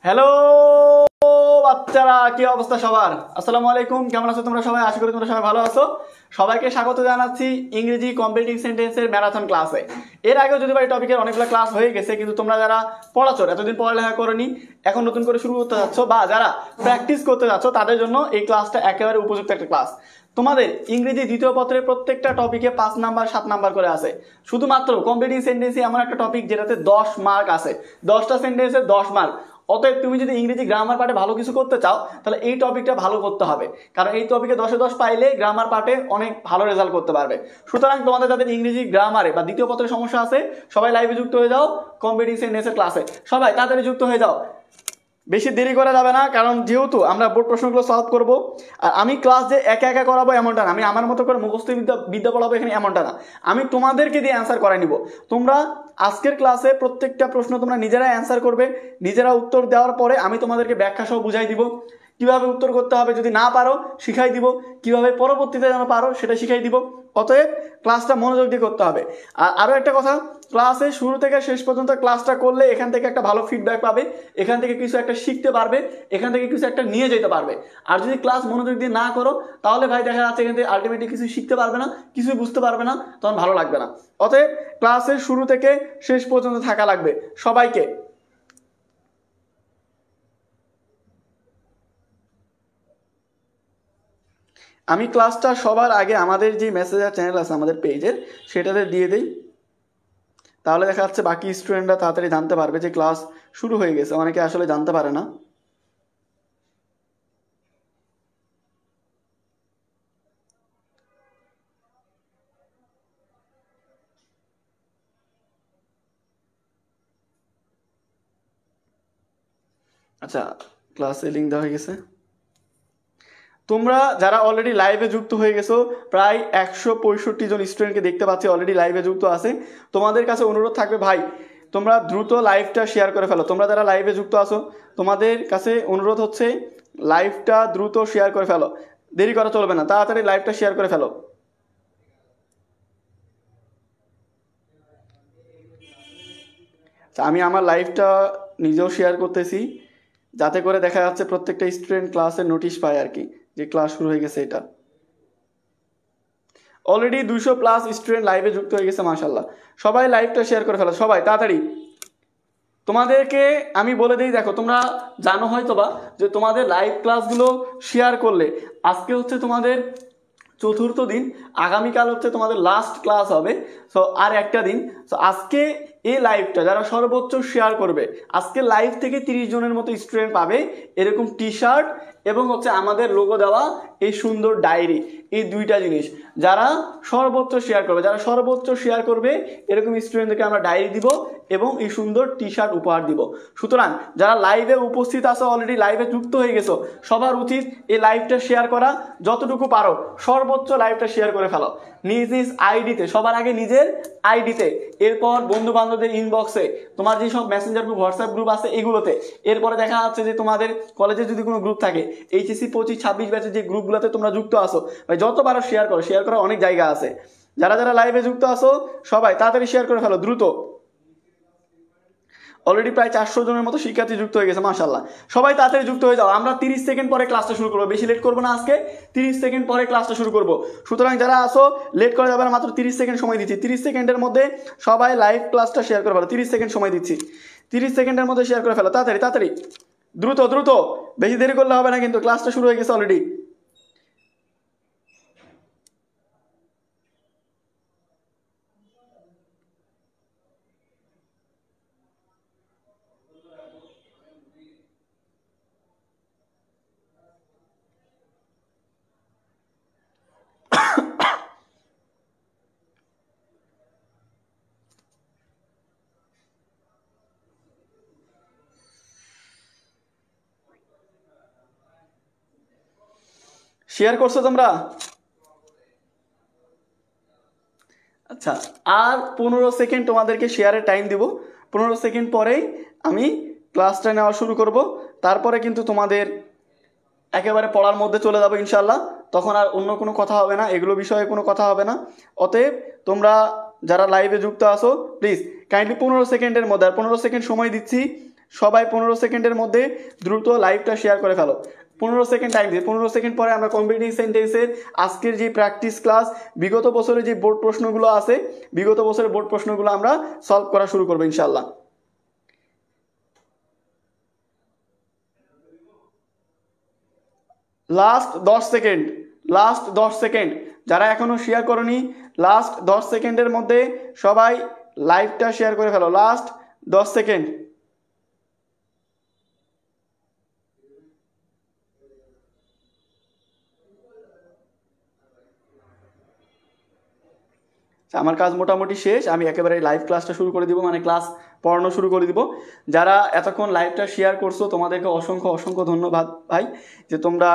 Hello বাচ্চারা, কি অবস্থা সবার? আসসালামু আলাইকুম। কেমন আছো তোমরা সবাই? আশা করি তোমরা সবাই ভালো আছো। সবাইকে স্বাগত জানাচ্ছি ইংরেজি কম্পিটিটিভ সেন্টেন্সের ম্যারাথন ক্লাসে। এর আগেও যদি এই টপিকের অনেকগুলো ক্লাস হয়ে গেছে, কিন্তু তোমরা যারা পড়াচ্ছো, এতদিন পড়ালেখা করনি, এখন নতুন করে শুরু করতে যাচ্ছ বা যারা প্র্যাকটিস করতে যাচ্ছ, তাদের জন্য এই ক্লাসটা একেবারে উপযুক্ত একটা ক্লাস। তোমাদের ইংরেজি দ্বিতীয় পত্রের প্রত্যেকটা টপিকে 5 নাম্বার 7 নাম্বার করে আছে। শুধুমাত্র কম্পিটিটিভ সেন্টেন্সে এমন একটা টপিক যেটাতে 10 মার্ক আছে, 10টা সেন্টেন্সে 10 মার্ক। অতএব তুমি যদি ইংরেজি গ্রামার পার্টে ভালো কিছু করতে চাও, তাহলে এই টপিকটা ভালো করতে হবে, কারণ এই টপিকে 10-এ 10 পাইলে গ্রামার পার্টে অনেক ভালো রেজাল্ট করতে পারবে। সুতরাং তোমাদের যাদের ইংরেজি গ্রামারে বা দ্বিতীয় পত্রের সমস্যা আছে, সবাই লাইভে যুক্ত হয়ে যাও কম্পিটিটিভ সেন্টেন্সের ক্লাসে। সবাই তাড়াতাড়ি যুক্ত হয়ে যাও, বেশি দেরি করা যাবে না, কারণ যেহেতু আমরা বোর্ড প্রশ্নগুলো সলভ করব। আর আমি ক্লাস যে একা একা করাবো এমনটা না, আমি আমার মতো করে মুখস্থ বিদ্যা পড়াবো এখানে, এমনটা না। আমি তোমাদেরকে দিয়ে অ্যান্সার করাই নিব। তোমরা আজকের ক্লাসে প্রত্যেকটা প্রশ্ন তোমরা নিজেরা অ্যান্সার করবে। নিজেরা উত্তর দেওয়ার পরে আমি তোমাদেরকে ব্যাখ্যা সহ বুঝাই দিব, কিভাবে উত্তর করতে হবে যদি না পারো শিখাই দিব, কিভাবে পরবর্তীতে যেন পারো সেটা শিখাই দিব। অতএব ক্লাসটা মনোযোগ দিয়ে করতে হবে। আর আরও একটা কথা, ক্লাসে শুরু থেকে শেষ পর্যন্ত ক্লাসটা করলে এখান থেকে একটা ভালো ফিডব্যাক পাবে, এখান থেকে কিছু একটা শিখতে পারবে, এখান থেকে কিছু একটা নিয়ে যেতে পারবে। আর যদি ক্লাস মনোযোগ দিয়ে না করো, তাহলে ভাই দেখা যাচ্ছে এখান থেকে আলটিমেটলি কিছু শিখতে পারবে না, কিছুই বুঝতে পারবে না, তখন ভালো লাগবে না। অতএব ক্লাসের শুরু থেকে শেষ পর্যন্ত থাকা লাগবে সবাইকে। আমি ক্লাসটা সবার আগে আমাদের যে মেসেঞ্জার চ্যানেল আছে আমাদের পেজের, সেটাতে দিয়ে দিই, তাহলে দেখা যাচ্ছে বাকি স্টুডেন্টরা তাড়াতাড়ি জানতে পারবে যে ক্লাস শুরু হয়ে গেছে। অনেকে আসলে জানতে পারে না। আচ্ছা, ক্লাসে লিঙ্ক দেওয়া হয়ে গেছে। তোমরা যারা অলরেডি লাইভে যুক্ত হয়ে গেছো, প্রায় 165 জন স্টুডেন্টকে দেখতে পাচ্ছি অলরেডি লাইভে যুক্ত আছে। তোমাদের কাছে অনুরোধ থাকবে ভাই, তোমরা দ্রুত লাইভটা শেয়ার করে ফেলো। তোমরা যারা লাইভে যুক্ত আছো, তোমাদের কাছে অনুরোধ হচ্ছে লাইভটা দ্রুত শেয়ার করে ফেলো, দেরি করা চলবে না, তাড়াতাড়ি লাইভটা শেয়ার করে ফেলো। আমি আমার লাইভটা নিজেও শেয়ার করতেছি, যাতে করে দেখা যাচ্ছে প্রত্যেকটা স্টুডেন্ট ক্লাসের নোটিশ পায় আর কি, যে ক্লাস শুরু হয়ে গেছে। এটা অলরেডি 200+ স্টুডেন্ট লাইভে যুক্ত হয়ে গেছে, মাশাল্লাহ। সবাই লাইভটা শেয়ার করে ফেলো, সবাই তাড়াতাড়ি। তোমাদেরকে আমি বলে দিই, দেখো তোমরা জানো হয়তো বা যে তোমাদের লাইভ ক্লাসগুলো শেয়ার করলে, আজকে হচ্ছে তোমাদের চতুর্থ দিন, আগামীকাল হচ্ছে তোমাদের লাস্ট ক্লাস হবে। সো আর একটা দিন। সো আজকে এই লাইভটা যারা সর্বোচ্চ শেয়ার করবে, আজকে লাইভ থেকে 30 জনের মতো স্টুডেন্ট পাবে এরকম টি শার্ট এবং হচ্ছে আমাদের লোগো দেওয়া এই সুন্দর ডায়েরি। এই দুইটা জিনিস যারা সর্বোচ্চ শেয়ার করবে, যারা সর্বোচ্চ শেয়ার করবে এরকম স্টুডেন্টদেরকে আমরা ডায়েরি দিব এবং এই সুন্দর টি শার্ট উপহার দিব। সুতরাং যারা লাইভে উপস্থিত আছো, অলরেডি লাইভে যুক্ত হয়ে গেছো, সবার উচিত এই লাইভটা শেয়ার করা, যতটুকু পারো সর্বোচ্চ লাইভটা শেয়ার করে ফেলো নিজ নিজ আইডিতে, সবার আগে নিজের আইডিতে, এরপর বন্ধু বান্ধবদের ইনবক্সে, তোমার যে সব মেসেঞ্জার গ্রুপ, হোয়াটসঅ্যাপ গ্রুপ আছে এগুলোতে। এরপরে দেখা যাচ্ছে যে তোমাদের কলেজে যদি কোনো গ্রুপ থাকে, এইচএসসি 25-26 ব্যাচের যে গ্রুপগুলোতে তোমরা যুক্ত আসো, ভাই যত পারো শেয়ার করো, শেয়ার করার অনেক জায়গা আছে। যারা যারা লাইভে যুক্ত আসো সবাই তাড়াতাড়ি শেয়ার করে ফেলো দ্রুত। অলরেডি প্রায় 400 জনের মতো শিক্ষার্থী যুক্ত হয়ে গেছে, মাশাআল্লাহ। সবাই তাড়াতাড়ি যুক্ত হয়ে যাও, আমরা 30 সেকেন্ড পরে ক্লাসটা শুরু করবো, বেশি লেট করবো না আজকে, 30 সেকেন্ড পরে ক্লাসটা শুরু করবো। সুতরাং যারা আসো লেট করা যাবে না, মাত্র 30 সেকেন্ড সময় দিচ্ছি। 30 সেকেন্ডের মধ্যে সবাই লাইভ ক্লাসটা শেয়ার করে ফেলো, 30 সেকেন্ড সময় দিচ্ছি, 30 সেকেন্ডের মধ্যে শেয়ার করে ফেলো, তাড়াতাড়ি তাড়াতাড়ি, দ্রুত দ্রুত, বেশি দেরি করলে হবে না, কিন্তু ক্লাসটা শুরু হয়ে গেছে অলরেডি। শেয়ার করছো তোমরা? আচ্ছা, আর 15 সেকেন্ড তোমাদেরকে শেয়ারের টাইম দিব। 15 সেকেন্ড পরেই আমি ক্লাসটা নেওয়া শুরু করব। তারপরে কিন্তু তোমাদের একেবারে পড়ার মধ্যে চলে যাবো ইনশাল্লাহ। তখন আর অন্য কোনো কথা হবে না, এগুলো বিষয়ে কোনো কথা হবে না। অতএব তোমরা যারা লাইভে যুক্ত আসো, প্লিজ কাইন্ডলি 15 সেকেন্ডের মধ্যে, আর 15 সেকেন্ড সময় দিচ্ছি, সবাই 15 সেকেন্ডের মধ্যে দ্রুত লাইভটা শেয়ার করে ফেলো। 15 সেকেন্ড টাইম দিয়ে 15 সেকেন্ড পরে আমরা কম্পিটিটিভ সেন্টেন্সের আজকের যে প্র্যাকটিস ক্লাস, বিগত বছরের যে বোর্ড প্রশ্নগুলো আছে, বিগত বছরের বোর্ড প্রশ্নগুলো আমরা সলভ করা শুরু করবো ইনশাল্লাহ। লাস্ট 10 সেকেন্ড, লাস্ট 10 সেকেন্ড, যারা এখনো শেয়ার করনি লাস্ট 10 সেকেন্ডের মধ্যে সবাই লাইভটা শেয়ার করে ফেলো। Last 10 second. আমার কাজ মোটামুটি শেষ, আমি একেবারে লাইভ ক্লাসটা শুরু করে দিব, মানে ক্লাস পড়ানো শুরু করে দিব। যারা এতক্ষণ লাইভটা শেয়ার করছো তোমাদেরকে অসংখ্য অসংখ্য ধন্যবাদ ভাই, যে তোমরা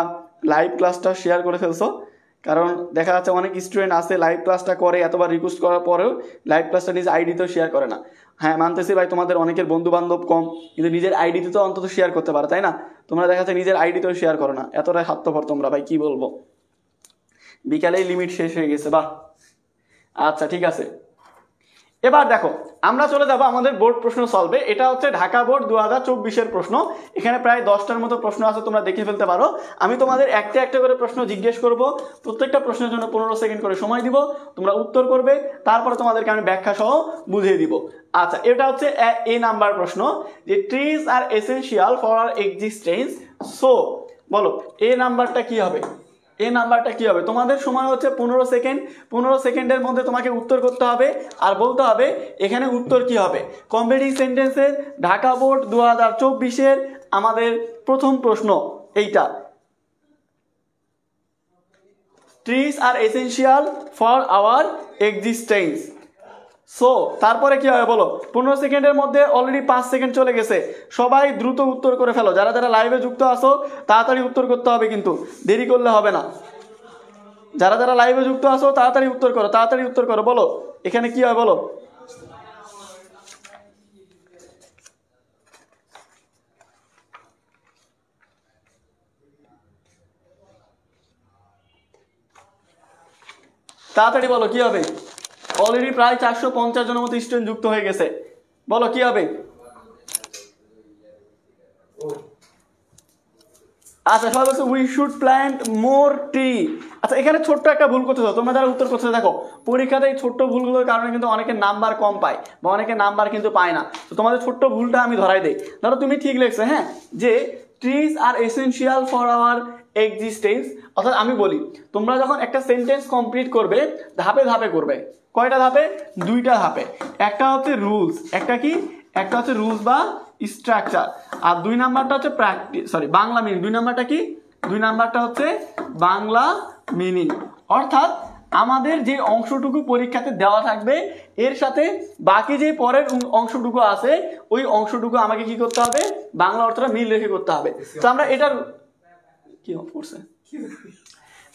লাইভ ক্লাসটা শেয়ার করে ফেলছো। কারণ দেখা যাচ্ছে অনেক স্টুডেন্ট আছে লাইভ ক্লাসটা করে, এতবার রিকোয়েস্ট করার পরেও লাইভ ক্লাসটা নিজ আইডিতেও শেয়ার করে না। হ্যাঁ মানতেছি ভাই, তোমাদের অনেকের বন্ধু বান্ধব কম, কিন্তু নিজের আইডিতে তো অন্তত শেয়ার করতে পারো, তাই না? তোমরা দেখা যাচ্ছে নিজের আইডিতেও শেয়ার করো না, এতটাই স্বার্থপর তোমরা ভাই, কি বলবো। বিকালেই লিমিট শেষ হয়ে গেছে, বাহ। আচ্ছা ঠিক আছে, এবার দেখো আমরা চলে যাবো আমাদের বোর্ড প্রশ্ন সলভে। এটা হচ্ছে ঢাকা বোর্ড 2024-এর প্রশ্ন। এখানে প্রায় 10টার মতো প্রশ্ন আছে, তোমরা দেখে ফেলতে পারো। আমি তোমাদের একটা একটা করে প্রশ্ন জিজ্ঞেস করব, প্রত্যেকটা প্রশ্নের জন্য 15 সেকেন্ড করে সময় দিব, তোমরা উত্তর করবে, তারপরে তোমাদেরকে আমি ব্যাখ্যা সহ বুঝিয়ে দিব। আচ্ছা, এটা হচ্ছে এ নাম্বার প্রশ্ন, যে trees are essential for our existence. So বলো এ নাম্বারটা কি হবে? এই নাম্বারটা কি হবে? তোমাদের সময় হচ্ছে 15 সেকেন্ড। 15 সেকেন্ডের মধ্যে তোমাকে উত্তর করতে হবে আর বলতে হবে এখানে উত্তর কি হবে। কম্পিটিটিভ সেন্টেন্সের ঢাকা বোর্ড 2024-এর আমাদের প্রথম প্রশ্ন এইটা, trees are essential for our existence. So তারপরে কি হবে বলো? 15 সেকেন্ডের মধ্যে অলরেডি 5 সেকেন্ড চলে গেছে, সবাই দ্রুত উত্তর করে ফেলো। যারা যারা লাইভে যুক্ত আছো তাড়াতাড়ি উত্তর করতে হবে, কিন্তু দেরি করলে হবে না। যারা যারা লাইভে যুক্ত আছো তাড়াতাড়ি উত্তর করো, তাড়াতাড়ি উত্তর করো। বলো এখানে কি হয় বলো? তাড়াতাড়ি বলো কি হবে? অলরেডি প্রায় 450 জনের মতো স্টুডেন্ট যুক্ত হয়ে গেছে, বলো কি হবে? আচ্ছা সবাই বলছে we should plant more tree. আচ্ছা এখানে ছোট্ট একটা ভুল করতেছো তোমরা যারা উত্তর করছো, দেখো পরীক্ষাতে এই ছোট্ট ভুলগুলোর কারণে কিন্তু অনেকের নাম্বার কম পায় বা অনেকের নাম্বার কিন্তু পায় না। তো তোমাদের ছোট্ট ভুলটা আমি ধরাই দেই। ধরো তুমি ঠিক লিখছো, হ্যাঁ, যে trees are essential for our existence. অর্থাৎ আমি বলি তোমরা যখন একটা সেন্টেন্স কমপ্লিট করবে ধাপে ধাপে করবে। কয়টা ধাপে? 2টা ধাপে। একটা হচ্ছে রুলস, একটা কি, একটা হচ্ছে রুলস বা স্ট্রাকচার, আর 2 নাম্বারটা হচ্ছে প্র্যাকটিস, সরি বাংলা মিনিং। 2 নাম্বারটা কি? 2 নাম্বারটা হচ্ছে বাংলা মিনিং। অর্থাৎ আমাদের যে অংশটুকু পরীক্ষাতে দেওয়া থাকবে এর সাথে বাকি যে পরের অংশটুকু আছে ওই অংশটুকু আমাকে কি করতে হবে? বাংলা অর্থটা মিল রেখে করতে হবে। তো আমরা এটার কি করছে,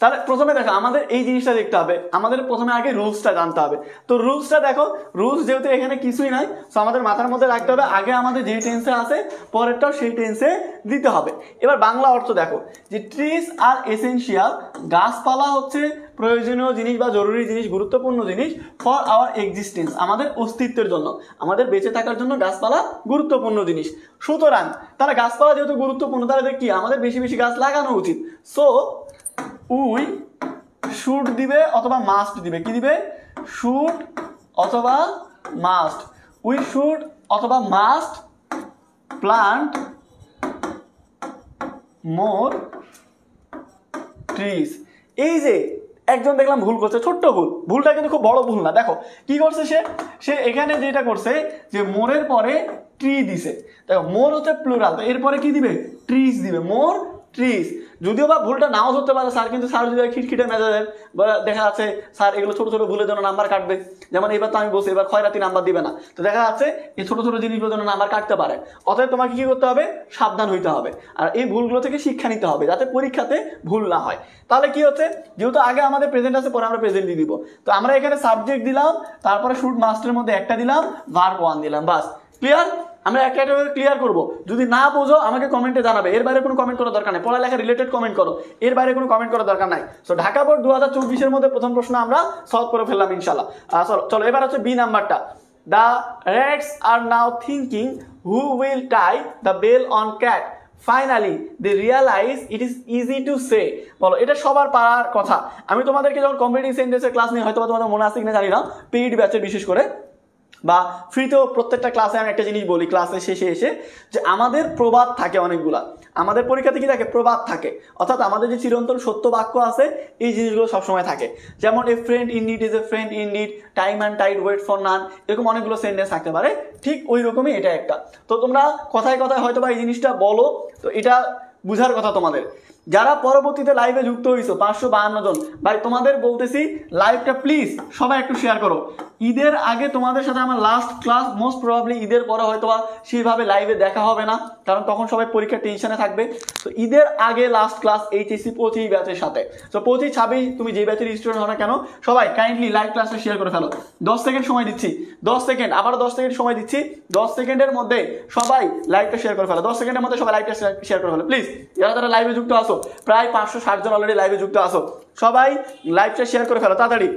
তাহলে প্রথমে দেখো আমাদের এই জিনিসটা দেখতে হবে, আমাদের প্রথমে আগে রুলসটা জানতে হবে। তো রুলসটা দেখো, রুলস যেহেতু এখানে কিছুই নাই, তো আমাদের মাথার মধ্যে রাখতে হবে আগে আমাদের যেই টেন্সে আছে পরেরটাও সেই টেন্সে দিতে হবে। এবার বাংলা অর্থ দেখো, যে ট্রিজ আর এসেনশিয়াল, গাছপালা হচ্ছে প্রয়োজনীয় জিনিস বা জরুরি জিনিস, গুরুত্বপূর্ণ জিনিস, ফর আওয়ার এক্সিস্টেন্স, আমাদের অস্তিত্বের জন্য, আমাদের বেঁচে থাকার জন্য গাছপালা গুরুত্বপূর্ণ জিনিস। সুতরাং তারা গাছপালা যেহেতু গুরুত্বপূর্ণ, তাহলে কি আমাদের বেশি বেশি গাছ লাগানো উচিত। সো উই শুড দিবে অথবা মাস্ট দিবে, কি দিবে? শুড অথবা মাস্ট। উই শুড অথবা মাস্ট প্লান্ট মোর ট্রিজ। এই যে একজন দেখলাম ভুল করছে, ছোট্ট ভুল, ভুলটা কিন্তু খুব বড় ভুল না। দেখো কি করছে সে এখানে যেটা করছে যে মোরের পরে ট্রি দিছে। দেখো মোর হচ্ছে প্লুরাল, তো এরপরে কি দিবে? ট্রিজ দিবে, মোর ট্রিজ। যদিও বা ভুলটা নাও ধরতে পারে স্যার, কিন্তু স্যার যদি খিটখিটে মেজাজের বা দেখা যাচ্ছে স্যার এগুলো ছোট ছোট ভুলের জন্য নাম্বার কাটবে। যেমন এবার তো আমি বলছি এবার খয়রাতি নাম্বার দিবে না, তো দেখা যাচ্ছে এই ছোট ছোট জিনিসগুলোর জন্য নাম্বার কাটতে পারে। অতএব তোমাকে কি করতে হবে? সাবধান হইতে হবে, আর এই ভুলগুলো থেকে শিক্ষা নিতে হবে যাতে পরীক্ষাতে ভুল না হয়। তাহলে কি হচ্ছে, যেহেতু আগে আমাদের প্রেজেন্ট আছে পরে আমরা প্রেজেন্ট দিয়ে দিব, তো আমরা এখানে সাবজেক্ট দিলাম, তারপরে শুড মাস্টের মধ্যে একটা দিলাম, ভার্ব 1 দিলাম, বাস। ক্লিয়ার? আমরা একটা একটা ক্লিয়ার করবো। যদি না বোঝো আমাকে কমেন্টে জানাবে, এর বাইরে কোনো কমেন্ট করার দরকার নাই। পড়ালেখা রিলেটেড কমেন্ট করো, এর বাইরে কোনো কমেন্ট করার দরকার নাই। সো ঢাকা বোর্ড 2024-এর মধ্যে প্রথম প্রশ্ন আমরা সলভ করে ফেললাম ইনশাল্লাহ। চলো এবার হচ্ছে বি নাম্বারটা। The rats are now thinking who will tie the bell on cat. Finally they realize it is easy to say. বলো এটা সবার পারার কথা। আমি তোমাদেরকে যখন কম্পিটিটিভ সেন্টেন্সের ক্লাস নিয়ে হয়তো তোমাদের মনে আছে কিনা জানি না, পেইড ব্যাচে বিশেষ করে বা ফ্রিতেও প্রত্যেকটা ক্লাসে আমি একটা জিনিস বলি ক্লাসের শেষে এসে, যে আমাদের প্রবাদ থাকে অনেকগুলা, আমাদের পরীক্ষাতে কি থাকে, প্রবাদ থাকে, অর্থাৎ আমাদের যে চিরন্তন সত্য বাক্য আছে এই জিনিসগুলো সবসময় থাকে। যেমন a friend in need is a friend in need, time and tide wait for none, এরকম অনেকগুলো সেন্টেন্স থাকতে পারে, ঠিক ওই রকমই এটা একটা। তো তোমরা কথায় কথায় হয়তো বা এই জিনিসটা বলো, তো এটা বুঝার কথা তোমাদের। যারা পরবর্তীতে লাইভে যুক্ত হয়েছো 552 জন, ভাই তোমাদের বলতেছি লাইভটা প্লিজ সবাই একটু শেয়ার করো। ঈদের আগে তোমাদের সাথে আমার লাস্ট ক্লাস, মোস্ট প্রবাবলি ঈদের পরে হয়তো সেইভাবে লাইভে দেখা হবে না, কারণ তখন সবাই পরীক্ষার টেনশনে থাকবে। তো ঈদের আগে লাস্ট ক্লাস এইচএসসি 25 ব্যাচের সাথে। তো 25, 26 তুমি যে ব্যাচের স্টুডেন্ট হও না কেন, সবাই কাইন্ডলি লাইভ ক্লাসটা শেয়ার করে ফেলো। 10 সেকেন্ড সময় দিচ্ছি, 10 সেকেন্ড, আবার 10 সেকেন্ড সময় দিচ্ছি, 10 সেকেন্ডের মধ্যে সবাই লাইভটা শেয়ার করে ফেলো। 10 সেকেন্ডের মধ্যে সবাই লাইভটা শেয়ার করে ফেলো প্লিজ। যারা লাইভে যুক্ত আসো, প্রায় 560 জন অলরেডি লাইভে যুক্ত আসো, সবাই লাইভটা শেয়ার করে ফেলো তাড়াতাড়ি।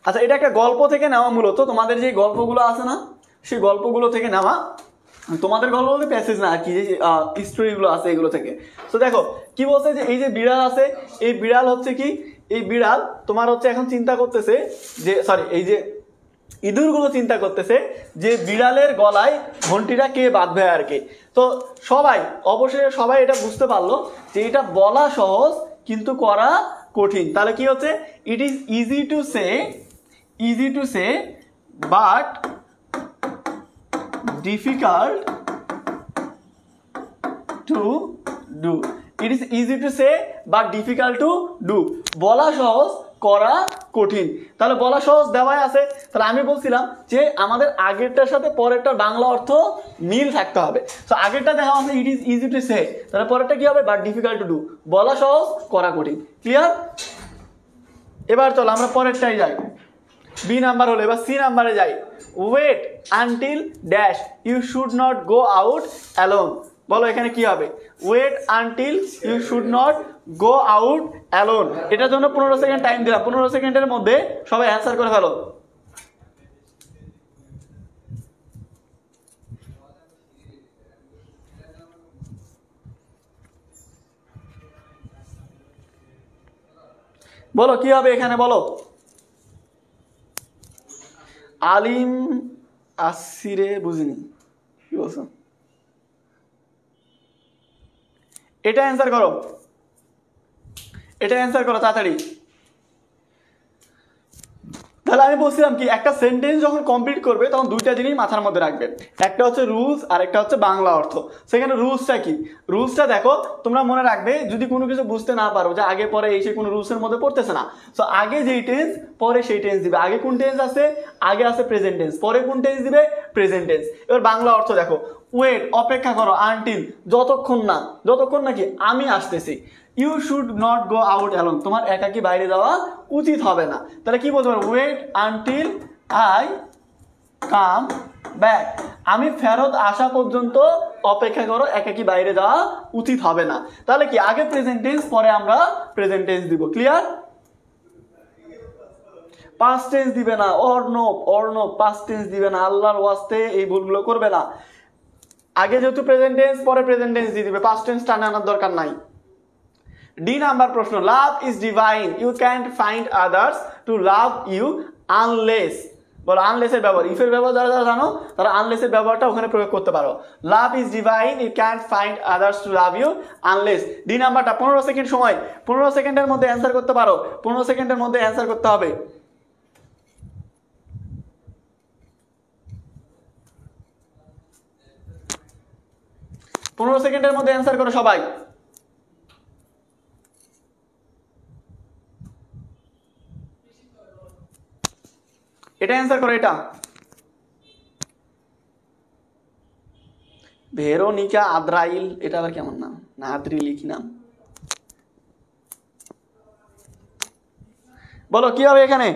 আচ্ছা, এটা একটা গল্প থেকে নেওয়া, মূলত তোমাদের যে গল্পগুলো আছে না সেই গল্পগুলো থেকে নেওয়া। তোমাদের গল্প বলতে প্যাসেজ না আর কি, যে স্টোরিগুলো আছে এগুলো থেকে। তো দেখো কি বলছে, যে এই যে বিড়াল আছে, এই বিড়াল হচ্ছে কি, এই বিড়াল তোমার হচ্ছে এখন চিন্তা করতেছে যে, সরি, এই যে ইঁদুরগুলো চিন্তা করতেছে যে বিড়ালের গলায় ঘন্টিটা কে বাঁধবে আর কি। তো সবাই অবশ্যই সবাই এটা বুঝতে পারলো যে এটা বলা সহজ কিন্তু করা কঠিন। তাহলে কি হচ্ছে, it is easy to say but difficult to do. It is easy to say but difficult to do. বলা সহজ করা কঠিন। তাহলে বলা সহজ দেওয়াই আছে। তাহলে আমি বলছিলাম যে আমাদের আগেরটার সাথে পরেরটার বাংলা অর্থ মিল থাকতে হবে। তো আগেরটা দেখা আছে it is easy to say, তাহলে পরেরটা কি হবে, বাট ডিফিকাল্ট টু ডু, বলা সহজ করা কঠিন। ক্লিয়ার? এবার চলো আমরা পরেরটাই যাই। বি নাম্বার হলো, এবার সি নাম্বারে যাই। Wait until dash you should not go out alone. বলো এখানে কি হবে, wait until you should not go out alone. এটার জন্য 15 সেকেন্ড টাইম দিলাম, 15 সেকেন্ডের মধ্যে সবাই অ্যান্সার করে ফেলো। বলো কি হবে এখানে, বলো। আলিম আসিরে, বুঝিনি কি বলছো, এটা অ্যান্সার করো, এটা অ্যান্সার করো তাড়াতাড়ি। তাহলে আমি বলছিলাম কি, একটা সেন্টেন্স যখন কমপ্লিট করবে তখন দুইটা জিনিস মাথার মধ্যে রাখবে, একটা হচ্ছে রুলস আর একটা হচ্ছে বাংলা অর্থ। সেখানে রুলসটা কি, রুলসটা দেখো তোমরা মনে রাখবে, যদি কোনো কিছু বুঝতে না পারো যে আগে পরে এসে কোনো রুলসের মধ্যে পড়তেছে না, সো আগে যেই টেন্স পরে সেই টেন্স দিবে। আগে কোন টেন্স আছে, আগে আছে প্রেজেন্ট টেন্স, পরে কোন টেন্স দিবে, প্রেজেন্ট টেন্স। এবার বাংলা অর্থ দেখো, ওয়েট অপেক্ষা করো, আনটিল যতক্ষণ নাকি আমি আসতেছি। You should not go out alone, তোমার একাকী বাইরে যাওয়া উচিত হবে না। তাহলে কি বলতে পারো, wait until I come back, আমি ফেরত আসা পর্যন্ত অপেক্ষা করো, একাকী বাইরে যাওয়া উচিত হবে না। তাহলে কি, আগে প্রেজেন্ট টেন্স পরে আমরা প্রেজেন্ট টেন্স দিব। ক্লিয়ার? পাস্ট টেন্স দিবে না, অর্ণব পাস্ট টেন্স দিবে না, আল্লাহর ওয়াস্তে এই ভুলগুলো করবে না। আগে যেহেতু প্রেজেন্ট টেন্স পরে প্রেজেন্ট টেন্স দিয়ে দিবে, পাস্ট টেন্স টানে আনার দরকার নাই। ডি নাম্বার প্রশ্ন, love is divine you can't find others to love you unless. বলো আনলেস এর ব্যবহার, ইফের ব্যবহার যারা যারা জানো তারা আনলেস এর ব্যবহারটা ওখানে প্রয়োগ করতে পারো। Love is divine you can't find others to love you unless. D নাম্বারটা 15 সেকেন্ড সময়, 15 সেকেন্ডের মধ্যে অ্যান্সার করতে পারো, 15 সেকেন্ডের মধ্যে অ্যান্সার করতে হবে। 15 সেকেন্ডের মধ্যে অ্যান্সার করো সবাই। এটা অ্যান্সার করো, এটা। ভেরোনিকা আদ্রাইল, এটা আবার কেমন নাম, না আদ্রিলি কি নাম, বলো কি হবে এখানে।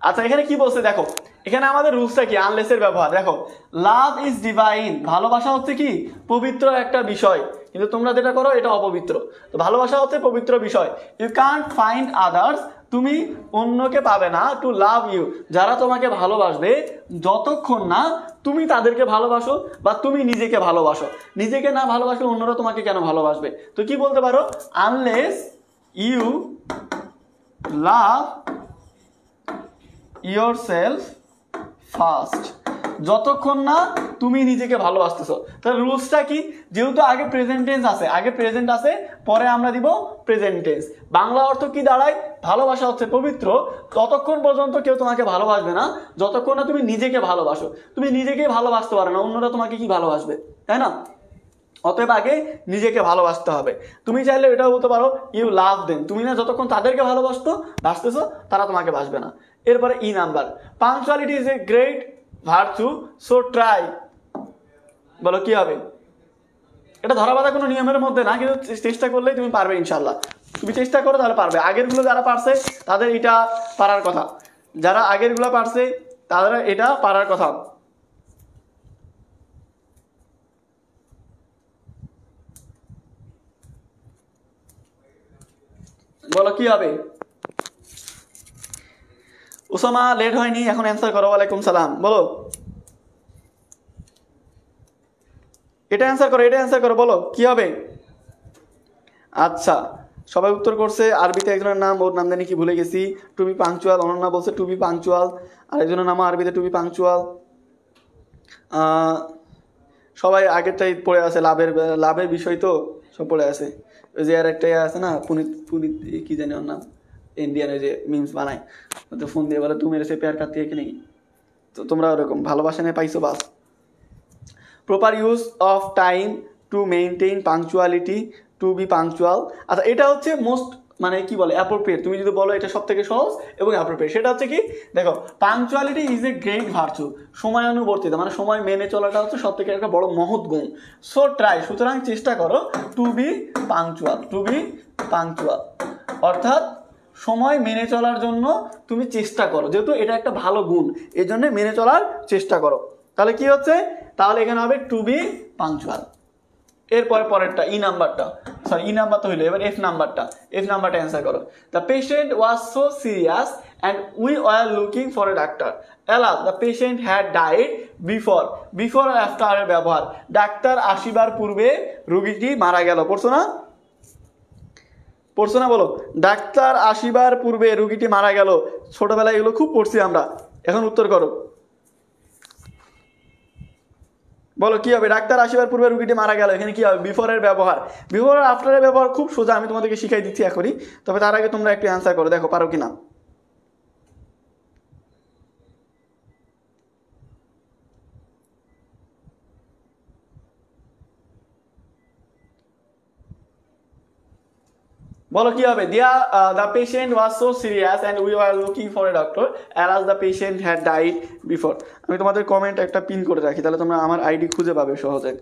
আচ্ছা এখানে কি বলছে দেখো, এখানে আমাদের রুলসটা কি, আনলেসের ব্যবহার। দেখো লাভ ইজ ডিভাইন, ভালোবাসা হচ্ছে কি পবিত্র একটা বিষয়, কিন্তু তোমরা যেটা করো এটা অপবিত্র। তো ভালোবাসা হচ্ছে পবিত্র বিষয়। ইউ কান্ট ফাইন্ড আদার্স, তুমি অন্যকে পাবে না টু লাভ ইউ, যারা তোমাকে ভালোবাসবে যতক্ষণ না তুমি তাদেরকে ভালোবাসো বা তুমি নিজেকে ভালোবাসো। নিজেকে না ভালোবাসলে অন্যরা তোমাকে কেন ভালোবাসবে? তো কি বলতে পারো, unless you love yourself first, যতক্ষণ না তুমি নিজেকে ভালোবাসতেছো। তাহলে রুলসটা কি, যেহেতু আগে প্রেজেন্ট টেন্স আছে, আগে প্রেজেন্ট আছে, পরে আমরা দিব প্রেজেন্ট টেন্স। বাংলা অর্থ কি দাঁড়ায়, ভালোবাসা হচ্ছে পবিত্র, ততক্ষণ পর্যন্ত কেউ তোমাকে ভালোবাসবে না যতক্ষণ না তুমি নিজেকে ভালোবাসো। তুমি নিজেকে ভালোবাসতে পারো না, অন্যরা তোমাকে কি ভালোবাসবে, তাই না? অতএব আগে নিজেকে ভালোবাসতে হবে। তুমি চাইলে এটাও বলতে পারো ইউ লাভ দেম, তুমি না যতক্ষণ তাদেরকে ভালোবাসতেছো তারা তোমাকে বাসবে না। এরপরে E number, punctuality is a great virtue so try, বলো কি হবে? এটা ধরা বাঁধা কোনো নিয়মের মধ্যে না, কিন্তু চেষ্টা করলেই তুমি পারবে ইনশাল্লাহ। তুমি চেষ্টা করো তাহলে পারবে। আগেরগুলো যারা পারছে তাদের এটা পারার কথা, যারা আগেরগুলো পারছে তাদের এটা পারার কথা। বলো কি হবে? উসামা লেট হয়নি, এখন অ্যান্সার করো। ওয়ালাইকুম সালাম, বলো এটা অ্যান্সার করো, এটা অ্যান্সার করো, বলো কি হবে? আচ্ছা সবাই উত্তর করছে। আরবিতে একজনের নাম, ওর নাম জানি কি ভুলে গেছি, টু বি পাংচুয়াল, অনন্যা বলছে টু বি পাংচুয়াল, আরেকজনের নাম আরবিতে টু বি পাংচুয়াল। সবাই আগেরটাই পড়ে আছে, লাভের বিষয় তো সব পড়ে আছে। ওই যে আর একটাই আছে না, পুনিত কি জানি ওর নাম, ইন্ডিয়ান ওই যে মিমস বানায়, তো ফোন দিয়ে বলে তুমি মেরে সে পেয়ার কাটতে কি নেই। তো তোমরা ওরকম ভালোবাসা নিয়ে পাইছো বাস। Proper use of time to maintain punctuality, to be punctual. আচ্ছা এটা হচ্ছে মোস্ট মানে কি বলে অ্যাপ্রোপ্রিয়েট, তুমি যদি বলো এটা সব থেকে সহজ এবং অ্যাপ্রোপ্রিয়েট। সেটা হচ্ছে কি, দেখো punctuality is a great virtue, সময়ানুবর্তিতা মানে সময় মেনে চলাটা হচ্ছে সব থেকে একটা বড় মহৎ গুণ। সো ট্রাই, সুতরাং চেষ্টা করো, to be punctual, to be punctual অর্থাৎ সময় মেনে চলার জন্য তুমি চেষ্টা করো, যেহেতু এটা একটা ভালো গুণ এই জন্য মেনে চলার চেষ্টা করো। তাহলে কি হচ্ছে, তাহলে এখানে হবে টু বি পাংচুয়াল। এরপরে পরেরটা ই নাম্বারটা, সরি ই নাম্বার তো হইলো, এবার এফ নাম্বারটা অ্যান্সার করো। The patient was so serious and we were looking for a doctor. Alas the patient had died before আর আফটারের ব্যবহার, ডাক্তার আসিবার পূর্বে রোগীটি মারা গেল। পড়ছো না বলো, ডাক্তার আসিবার পূর্বে রোগীটি মারা গেল। ছোটবেলায় এগুলো খুব পড়ছি আমরা। এখন উত্তর করো, বলো কি হবে? ডাক্তার আসিবার পূর্বে রোগীটি মারা গেল, এখানে কি হবে? বিফোরের ব্যবহার। বিফোর আর আফটারের ব্যবহার খুব সোজা, আমি তোমাদেরকে শিখাই দিচ্ছি এখনই। তবে তার আগে তোমরা একটু অ্যান্সার করো, দেখো পারো কিনা। বলো কি হবে? The patient was so serious and we were looking for a doctor as the patient had died before. আমি তোমাদের কমেন্ট একটা পিন করে রাখি, তাহলে তোমরা আমার আইডি খুঁজে পাবে সহজে।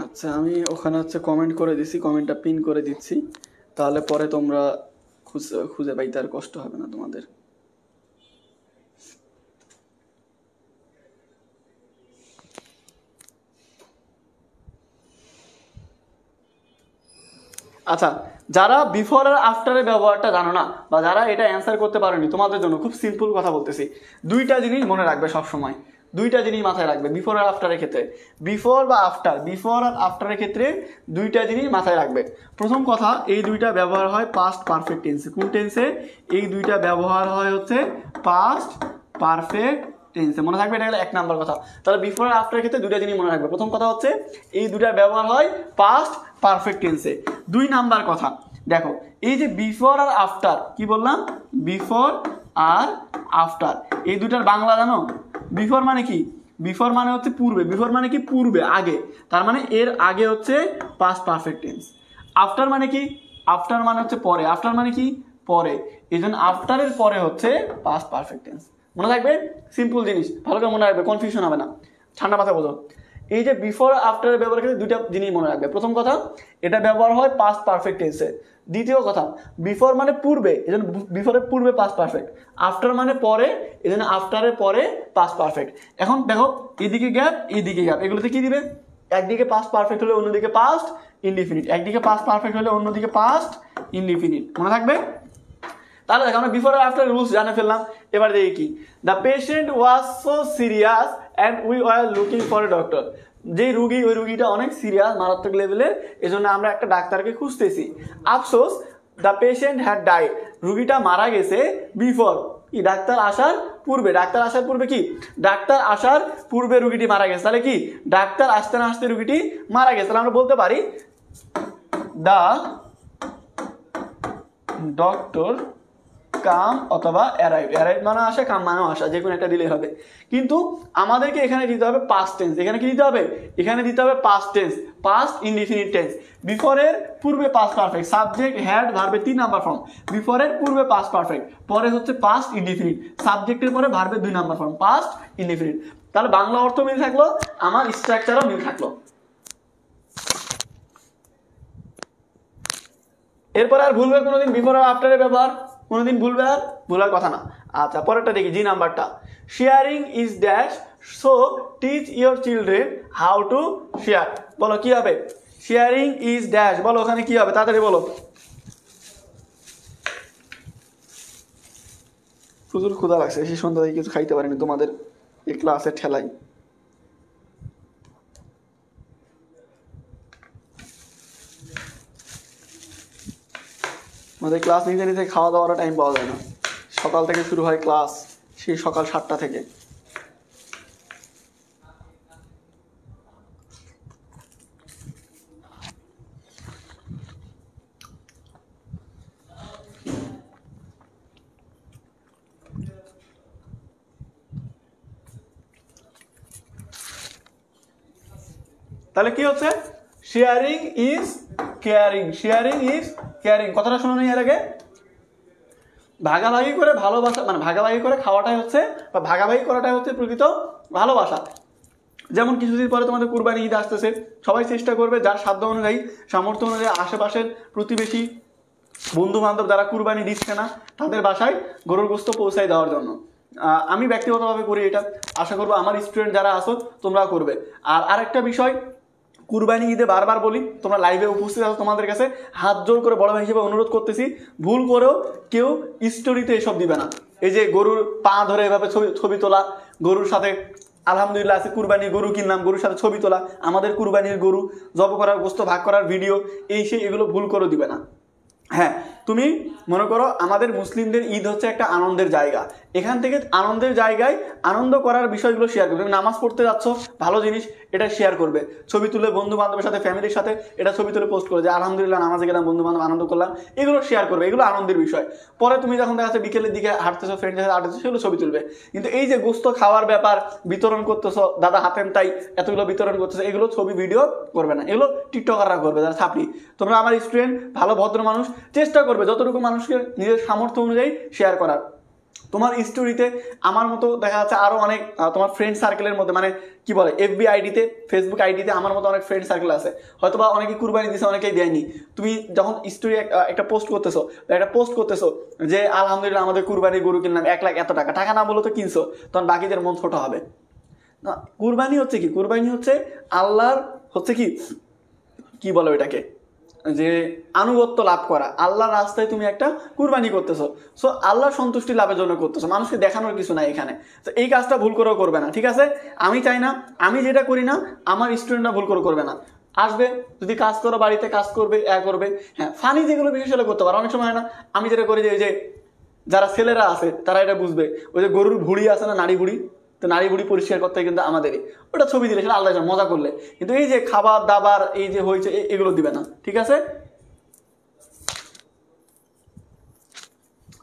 আচ্ছা আমি ওখানে হচ্ছে কমেন্ট করে দিচ্ছি, কমেন্টটা পিন করে দিচ্ছি, তাহলে পরে তোমরা খুঁজে পাইতে আর কষ্ট হবে না তোমাদের। আচ্ছা যারা বিফোর আর আফটারের ব্যবহারটা জানো না, বা যারা এটা অ্যান্সার করতে পারোনি, তোমাদের জন্য খুব সিম্পল কথা বলতেছি। দুইটা জিনিস মনে রাখবে সবসময়, দুইটা জিনিস মাথায় রাখবে বিফোর আর আফটারের ক্ষেত্রে। বিফোর আর আফটারের ক্ষেত্রে দুইটা জিনিস মাথায় রাখবে। প্রথম কথা, এই দুইটা ব্যবহার হয় পাস্ট পারফেক্ট টেন্সে। কোন টেন্সে? এই দুইটা ব্যবহার হয় হচ্ছে পাস্ট পারফেক্ট টেন্সে। মনে থাকবে, এটা হলো এক নাম্বার কথা। তাহলে বিফোর আর আফটারের ক্ষেত্রে দুইটা জিনিস মনে রাখবে। প্রথম কথা হচ্ছে এই দুইটার ব্যবহার হয় পাস্ট পারফেক্ট টেন্সে। 2 নাম্বার কথা দেখো, এই যে বিফোর আর আফটার, কি বললাম, বিফোর আর আফটার, এই দুটার বাংলা জানো? বিফোর মানে কি? বিফোর মানে হচ্ছে পূর্বে, বিফোর মানে কি? পূর্বে, আগে, তার মানে এর আগে হচ্ছে পাস্ট পারফেক্ট টেন্স। আফটার মানে কি? আফটার মানে হচ্ছে পরে, আফটার মানে কি? পরে, এই জন্য আফটারের পরে হচ্ছে পাস্ট পারফেক্ট টেন্স। মনে থাকবে, সিম্পল জিনিস, ভালো করে মনে রাখবে, কনফিউশন হবে না, ঠান্ডা মাথায় বোঝো। এই যে বিফোর আফটারের ব্যবহার ক্ষেত্রে দুইটা জিনিস মনে রাখবে। প্রথম কথা, এটা ব্যবহার হয় পাস্ট পারফেক্ট টেন্সে। দ্বিতীয় কথা, বিফোর মানে পূর্বে, এই জন্য বিফোরের পূর্বে পাস্ট পারফেক্ট। আফটার মানে পরে, এই জন্য আফটারের পরে পাস্ট পারফেক্ট। এখন দেখো, এদিকে গ্যাপ, এইদিকে গ্যাপ, এগুলোতে কি দিবে? একদিকে পাস্ট পারফেক্ট হলে অন্যদিকে পাস্ট ইনডিফিনিট, একদিকে পাস্ট পারফেক্ট হলে অন্যদিকে পাস্ট ইনডিফিনিট। মনে থাকবে? তাহলে দেখো, আমরা বিফোর আর আফটার রুলস জানে ফেললাম। এবার দেখি কি, the patient was so serious and we were looking for a doctor. যেই রুগী, ওই রুগীটা অনেক সিরিয়াস, মারাত্মক লেভেলের, এই জন্য আমরা একটা ডাক্তারকে খুঁজতেছি। আফসোস, দ্য পেশেন্ট হ্যাড ডাইড, রুগীটা মারা গেছে বিফোর, কি? ডাক্তার আসার পূর্বে। ডাক্তার আসার পূর্বে কি? ডাক্তার আসার পূর্বে রুগীটি মারা গেছে। তাহলে কি? ডাক্তার আসতে না আসতে রুগীটি মারা গেছে। তাহলে আমরা বলতে পারি দ্য ডক্টর কাম অথবা অ্যারাইভ। অ্যারাইভ মানে আসা, কাম মানেও আসা, যে কোনো একটা দিলেই হবে। কিন্তু আমাদেরকে এখানে দিতে হবে পাস্ট টেন্স। এখানে কি দিতে হবে? এখানে দিতে হবে past tense, past indefinite tense. বিফোরের পূর্বে পাস্ট পারফেক্ট, সাবজেক্ট হ্যাড ভার্বের 3 নাম্বার ফর্ম। বিফোরের পূর্বে পাস্ট পারফেক্ট, পরে হচ্ছে পাস্ট ইনডিফিনিট, সাবজেক্টের পরে ভার্বের 2 নাম্বার ফর্ম, পাস্ট ইনডিফিনিট। তাহলে বাংলা অর্থ মিল থাকলো, আমার স্ট্রাকচারও মিল থাকলো। এরপরে আর ভুলবে কোনোদিন বিফোর আর আফটারের ব্যবহার? কোনোদিন ভুলবে? আর ভুলার কথা না। আচ্ছা, পরেরটা দেখি, জি নাম্বারটা, sharing is dash, so teach your children how to share. বলো কি হবে? শেয়ারিং ইজ ড্যাশ, বলো ওখানে কি হবে, তাড়াতাড়ি বলো। প্রচুর ক্ষুধা লাগছে, সেই সন্ধ্যা থেকে কিছু খাইতে পারিনি তোমাদের এই ক্লাসের ঠেলাই। আমাদের ক্লাস নিতে নিতে খাওয়া দাওয়ার টাইম পাওয়া যায় না। সকাল থেকে শুরু হয় ক্লাস, সেই সকাল 7টা থেকে। তাহলে কি হচ্ছে? Sharing is caring, sharing is caring. কথাটা শোনো নি এর আগে? ভাগাভাগি করে ভালোবাসা, মানে ভাগাভাগি করে খাওয়াটাই হচ্ছে, বা ভাগাভাগি করাটাই হচ্ছে প্রকৃত ভালোবাসা। যেমন কিছুদিন পরে তোমাদের কুরবানি ঈদ আসতেছে, সবাই চেষ্টা করবে যার সাধ্য অনুযায়ী, সামর্থ্য অনুযায়ী, আশেপাশের প্রতিবেশী বন্ধু বান্ধব যারা কুরবানি দিচ্ছে না, তাদের বাসায় গরুর গোস্ত পৌঁছায় দেওয়ার জন্য। আমি ব্যক্তিগতভাবে করি এটা, আশা করবো আমার স্টুডেন্ট যারা আছো তোমরাও করবে। আর আরেকটা বিষয়, কুরবানি ঈদে বারবার বলি, তোমরা লাইভে উপস্থিত আছো, তোমাদের কাছে হাত জোর করে বড় ভাই হিসেবে অনুরোধ করতেছি, ভুল করেও কেউ স্টোরিতে এসব দিবে না। এই যে গরুর পা ধরে এভাবে ছবি তোলা, গরুর সাথে আলহামদুলিল্লাহ আছে কুরবানির গরু কিনলাম, গরুর সাথে ছবি তোলা, আমাদের কুরবানির গরু জব করার, গোস্ত ভাগ করার ভিডিও, এই সেই, এগুলো ভুল করেও দিবে না। হ্যাঁ, তুমি মনে করো আমাদের মুসলিমদের ঈদ হচ্ছে একটা আনন্দের জায়গা, এখান থেকে আনন্দের জায়গায় আনন্দ করার বিষয়গুলো শেয়ার করবে। তুমি নামাজ পড়তে যাচ্ছ, ভালো জিনিস, এটা শেয়ার করবে, ছবি তুলে বন্ধু বান্ধবের সাথে, ফ্যামিলির সাথে এটা ছবি তুলে পোস্ট করে যে আলহামদুলিল্লাহ নামাজে গেলাম, বন্ধু বান্ধব আনন্দ করলাম, এগুলো শেয়ার করবে, এগুলো আনন্দের বিষয়। পরে তুমি যখন দেখা যাচ্ছে বিকেলের দিকে হাঁটতেছো, ফ্রেন্ডের সাথে হাঁটতেছো, সেগুলো ছবি তুলবে। কিন্তু এই যে গোস্ত খাওয়ার ব্যাপার, বিতরণ করতেছো, দাদা হাতেন তাই এতগুলো বিতরণ করতেছো, এগুলো ছবি ভিডিও করবে না, এগুলো টিকটকাররা করবে যারা ছাপড়ি। তোমরা আমার স্টুডেন্ট, ভালো ভদ্র মানুষ, চেষ্টা করবে যতটুকু মানুষকে নিজের সামর্থ্য অনুযায়ী শেয়ার করার। তোমার স্টোরিতে আমার মতো দেখা যাচ্ছে আরো অনেক, তোমার ফ্রেন্ড সার্কেলের মধ্যে, মানে কি বলে, এফবি আইডিতে, ফেসবুক আইডিতে আমার মতো অনেক ফ্রেন্ড সার্কেল আছে, হয়তো বা অনেকে কুরবানি দিয়েছে, অনেকেই দেয়নি। তুমি যখন স্টোরি একটা পোস্ট করতেছো যে আলহামদুলিল্লাহ আমাদের কুরবানি গরু কিনলাম 1 লাখ এত টাকা, টাকা না বলে তো কিনছো, তখন বাকিদের মন ছোট হবে না। কুরবানি হচ্ছে কি? কুরবানি হচ্ছে আল্লাহর, হচ্ছে কি বলো এটাকে, যে আনুগত্য লাভ করা, আল্লাহর রাস্তায় তুমি একটা কুরবানি করতেছো, সো আল্লাহর সন্তুষ্টি লাভের জন্য করতেছো, মানুষকে দেখানোর কিছু নাই এখানে। তো এই কাজটা ভুল করেও করবে না, ঠিক আছে? আমি চাই না, আমি যেটা করি না আমার স্টুডেন্টরা ভুল করে করবে না। আসবে, যদি কাজ করো বাড়িতে কাজ করবে, করবে, হ্যাঁ ফানি যেগুলো বিশেষ হলে করতে পারো। অনেক সময় হয় না, আমি যেটা করি যে, ওই যে যারা ছেলেরা আছে তারা এটা বুঝবে, ওই যে গরুর ভুড়ি আছে না, নাড়ি ভুড়ি, তো নারী বুড়ি পরিষ্কার করতে কিন্তু আমাদেরই, ওটা ছবি দিলে সেটা আলাদা মজা করলে, কিন্তু এই যে খাবার দাবার এই যে হয়েছে এগুলো দিবে না, ঠিক আছে?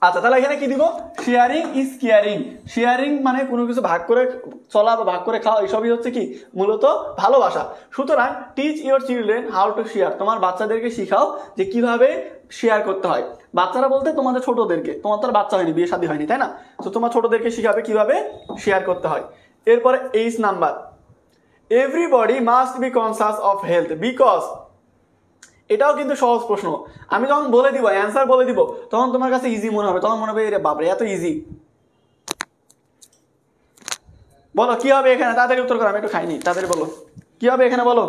আচ্ছা, তাহলে এখানে কি দিব? Sharing is caring. শেয়ারিং মানে কোনো কিছু ভাগ করে চলা বা ভাগ করে খাওয়া, এইসবই হচ্ছে কি মূলত ভালোবাসা। সুতরাং teach your children how to share, তোমার বাচ্চাদেরকে শিখাও যে কিভাবে শেয়ার করতে হয়। বাচ্চারা বলতে তোমাদের ছোটদেরকে, তোমার তো আর বাচ্চা হয়নি, বিয়ে শাদী হয়নি, তাই না? তো তোমার ছোটদেরকে শিখাবে কিভাবে শেয়ার করতে হয়। এরপরে 8 number, everybody must be conscious of health because, এটাও কিন্তু সহজ প্রশ্ন। আমি যখন বলে দিব, অ্যান্সার বলে দিব, তখন তোমার কাছে ইজি মনে হবে, তখন মনে হবে এরে বাপরে এত ইজি। বলো কি হবে এখানে, তাড়াতাড়ি উত্তর করো, আমি একটু খাইনি, তাড়াতাড়ি বলো কি হবে এখানে, বলো।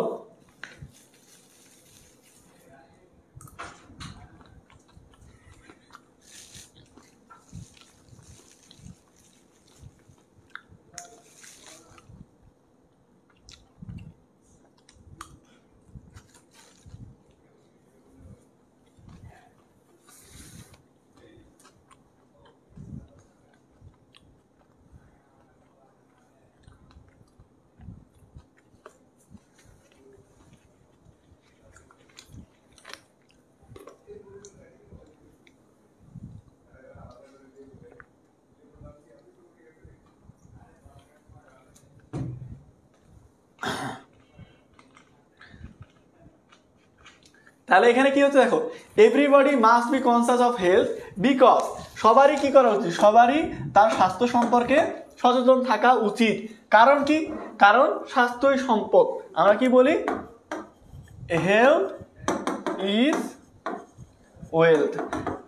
তাহলে এখানে কি হচ্ছে দেখো, everybody must be conscious of health because, সবারই কি করা উচিত, সবারই তার স্বাস্থ্য সম্পর্কে সচেতন থাকা উচিত। কারণ কি? কারণ স্বাস্থ্যই সম্পদ। আমরা কি বলি? Health is wealth.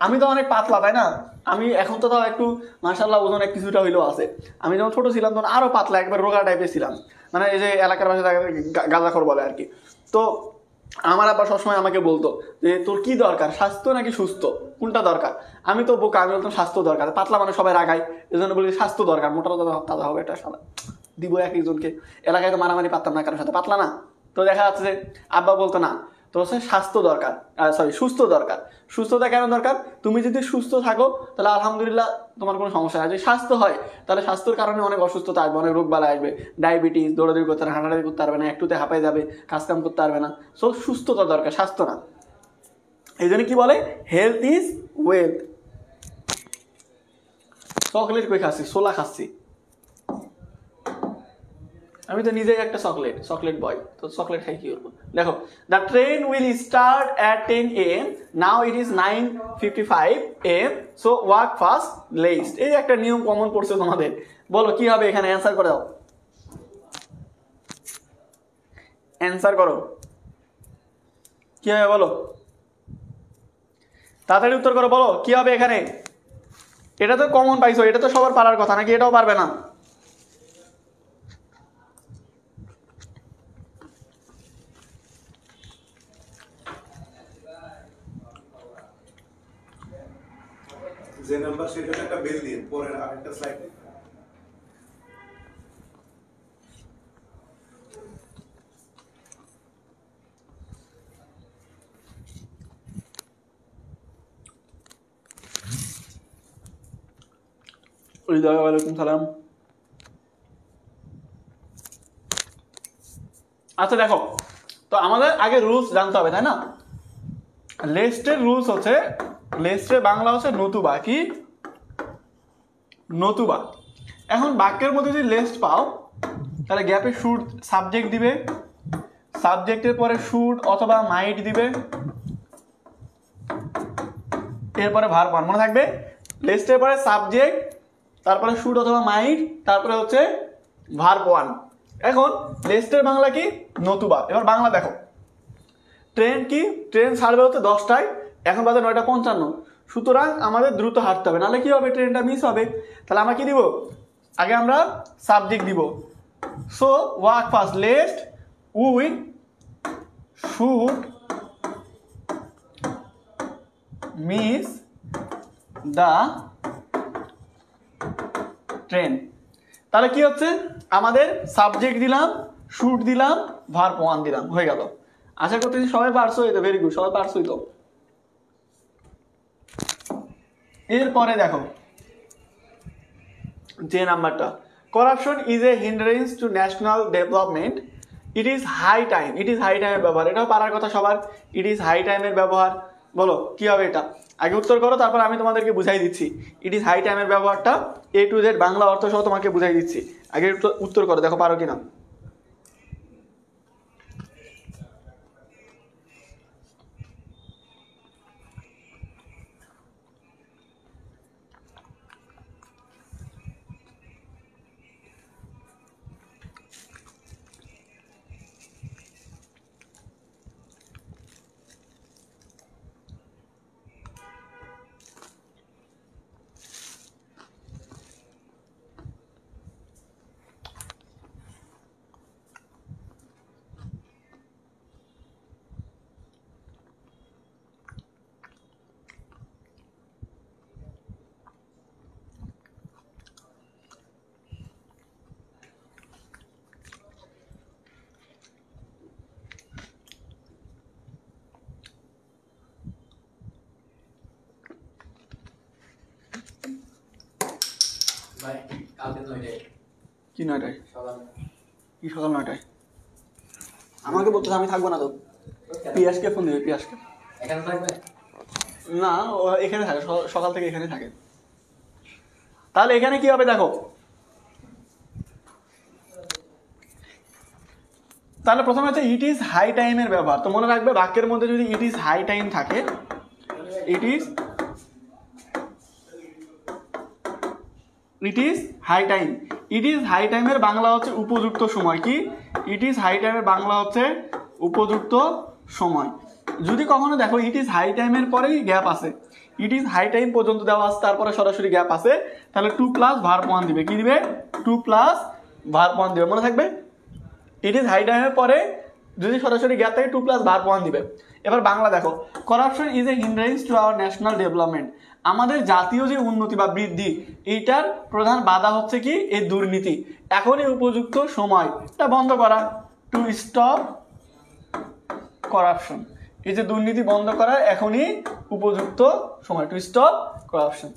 আমি তো অনেক পাতলা, তাই না? আমি এখন তো তাও একটু মাশাআল্লাহ ওজন এক কিছুটা হইলেও আছে। আমি যখন ছোট ছিলাম তখন আরো পাতলা, একবার রোগা টাইপের ছিলাম, মানে এই যে এলাকার ভাষায় গাঁজাখোর বলে আর কি। তো আমার আব্বা সবসময় আমাকে বলতো যে তোর কি দরকার, স্বাস্থ্য নাকি সুস্থ, কোনটা দরকার? আমি তো বোকা, আমি বলতাম স্বাস্থ্য দরকার। পাতলা মানে সবাই রাগায়, এই জন্য বলি স্বাস্থ্য দরকার, মোটা তাজা হবে, এটা সাদা দিব এক একজনকে। এলাকায় তো মারামারি পারতাম না কারোর সাথে, পাতলা না। তো দেখা যাচ্ছে যে আব্বা বলতো না, তো হচ্ছে স্বাস্থ্য দরকার, সরি সুস্থ দরকার। সুস্থতা কেন দরকার? তুমি যদি সুস্থ থাকো তাহলে আলহামদুলিল্লাহ তোমার কোনো সমস্যা হয়। যদি স্বাস্থ্য হয় তাহলে স্বাস্থ্যের কারণে অনেক অসুস্থতা আসবে, অনেক রোগ বালা আসবে, ডায়াবেটিস, দৌড়াদৌড়ি করতে পারবে, হাঁটাহাঁটি করতে পারবে না, একটুতে হাঁপাই যাবে, কাজকাম করতে পারবে না। সো সুস্থতা দরকার, স্বাস্থ্য না। এই জন্য কি বলে হেলথ ইজ ওয়েলথ। চকলেট কই খাচ্ছি? সোলা খাচ্ছি। আমি তো নিজেই একটা চকলেট বয়, তো চকলেট খাই কি করবো। দেখো, the train will start at 10 AM, now it is 9:55 AM, so walk fast least. এই একটা নিয়ম কমন পড়ছে তোমাদের। বলো কি হবে এখানে, অ্যান্সার করে দাও, অ্যান্সার করো কি হবে, বলো তাড়াতাড়ি উত্তর করো, বলো কি হবে এখানে। এটা তো কমন পাইছো, এটা তো সবার পারার কথা, নাকি এটাও পারবে না? যে নাম্বার সেটা একটা বেল দিন, পরের আরেকটা স্লাইড দিন। ওয়ালাইকুম সালাম। আচ্ছা দেখো, তো আমাদের আগে রুলস জানতে হবে, তাই না? লেস্টের রুলস হচ্ছে, লেস্টের বাংলা হচ্ছে নতুবা। কি নতুবা? এখন বাক্যের মধ্যে যদি লেস্ট পাও তাহলে গ্যাপে শুড সাবজেক্ট দিবে, সাবজেক্টের পরে শুড অথবা মাইট দিবে, এরপরে ভার্ব ওয়ান। মনে থাকবে লেস্টের পরে সাবজেক্ট, তারপরে শুড অথবা মাইট, তারপরে হচ্ছে ভার্ব ওয়ান। এখন লেস্টের বাংলা কি নতুবা। এবার বাংলা দেখো, ট্রেন কি, ট্রেন ছাড়বে হচ্ছে 10টায়, এখন বাজে 9:55, সুতরাং আমাদের দ্রুত হাঁটতে হবে, নাহলে কি হবে, ট্রেনটা মিস হবে। তাহলে আমরা কি দিব, আগে আমরা সাবজেক্ট দিব, so walk fast least we should miss the train. তাহলে কি হচ্ছে, আমাদের সাবজেক্ট দিলাম, শুড দিলাম, ভার্ব ওয়ান দিলাম, হয়ে গেল। আশা করতেছি সবাই পারছো, এই তো ভেরি গুড, সবাই পারছোই তো। এরপরে দেখো যে নাম্বারটা, corruption is a hindrance to national development, it is high time. It is high টাইমের ব্যবহার, এটাও পারার কথা সবার। ইট ইজ হাই টাইমের ব্যবহার, বলো কি হবে এটা? আগে উত্তর করো, তারপর আমি তোমাদেরকে বুঝাই দিচ্ছি। ইট ইজ হাই টাইমের ব্যবহারটা A to Z বাংলা অর্থ সহ তোমাকে বুঝাই দিচ্ছি। আগে উত্তর করো, দেখো পারো কিনা। ভাই কালকে 9টায় কি 9টায়? সকালে। কি সকাল 9টায়? আমাকে বলতে আমি থাকবো না তো। পিয়াসকে ফোন দেবে, পিয়াসকে। এখানে থাকবে? না, ও এখানে থাকে, সকাল থেকে এখানে থাকে। তাহলে এখানে কি হবে দেখো, তাহলে প্রথমে হচ্ছে ইট ইজ হাই টাইমের ব্যবহার। তো মনে রাখবে বাক্যের মধ্যে যদি ইট ইজ হাই টাইম থাকে, it is high time. It is high টাইমের বাংলা হচ্ছে উপযুক্ত সময়। কি? ইট ইজ হাই টাইমের বাংলা হচ্ছে উপযুক্ত সময়। যদি কখনো দেখো ইট ইজ হাই টাইমের পরেই গ্যাপ আছে, ইট ইজ হাই টাইম পর্যন্ত দেওয়া আছে, তারপরে সরাসরি গ্যাপ আছে, তাহলে 2 প্লাস ভার্ব 1 দিবে। কি দিবে? 2 প্লাস ভার্ব 1 দিবে। মনে থাকবে ইট ইজ হাই টাইমের পরে যদি সরাসরি গ্যাপ থাকে 2 প্লাস ভার্ব 1 দিবে। এবার বাংলা দেখো, corruption is a hindrance to our national development. আমাদের জাতীয় যে উন্নতি বা বৃদ্ধি, এইটার প্রধান বাধা হচ্ছে কি? এই দুর্নীতি। এখনই উপযুক্ত সময় এটা বন্ধ করা, টু স্টপ করাপশন। এই যে দুর্নীতি বন্ধ করার এখনই উপযুক্ত সময়, টু স্টপ করাপশন।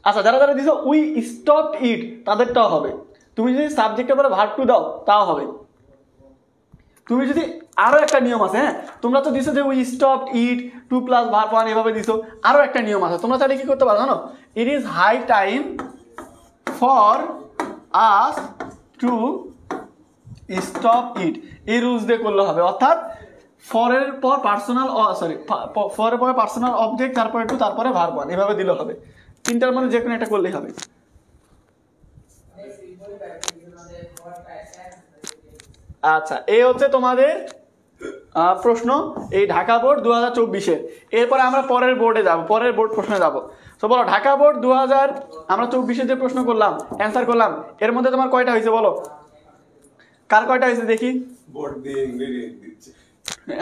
আচ্ছা, যারা যারা দিছো উই স্টপ ইট, তাদেরটাও হবে। তুমি যদি সাবজেক্টের পরে ভার্ব টু দাও তাও হবে। তুমি যদি আরো একটা নিয়ম আছে, হ্যাঁ, তোমরা তো দিছো যে we stop it 2 plus verb 1 এভাবে দিছো। আরো একটা নিয়ম আছে, তোমরা তাহলে কি করতে পারো জানো? It is high time for us to stop it, এই রুলস দিয়ে করলে হবে। অর্থাৎ ফরের পর পার্সোনাল, ফরের পরে পার্সোনাল অবজেক্ট, তারপরে টু, তারপরে ভার্ব 1 এভাবে দিলে হবে। তিনটার মধ্যে যে কোনো একটা করলেই হবে। আচ্ছা, এই হচ্ছে তোমাদের প্রশ্ন, এই ঢাকা বোর্ড 2024-এর। এরপরে আমরা পরের বোর্ডে যাব, পরের বোর্ড প্রশ্নে যাব। তো বলো, ঢাকা বোর্ড 2024 যে প্রশ্ন করলাম, অ্যান্সার করলাম, এর মধ্যে তোমার কয়টা হয়েছে বলো? কার কয়টা হয়েছে দেখি? বোর্ড দিয়ে ইংরেজি দিচ্ছে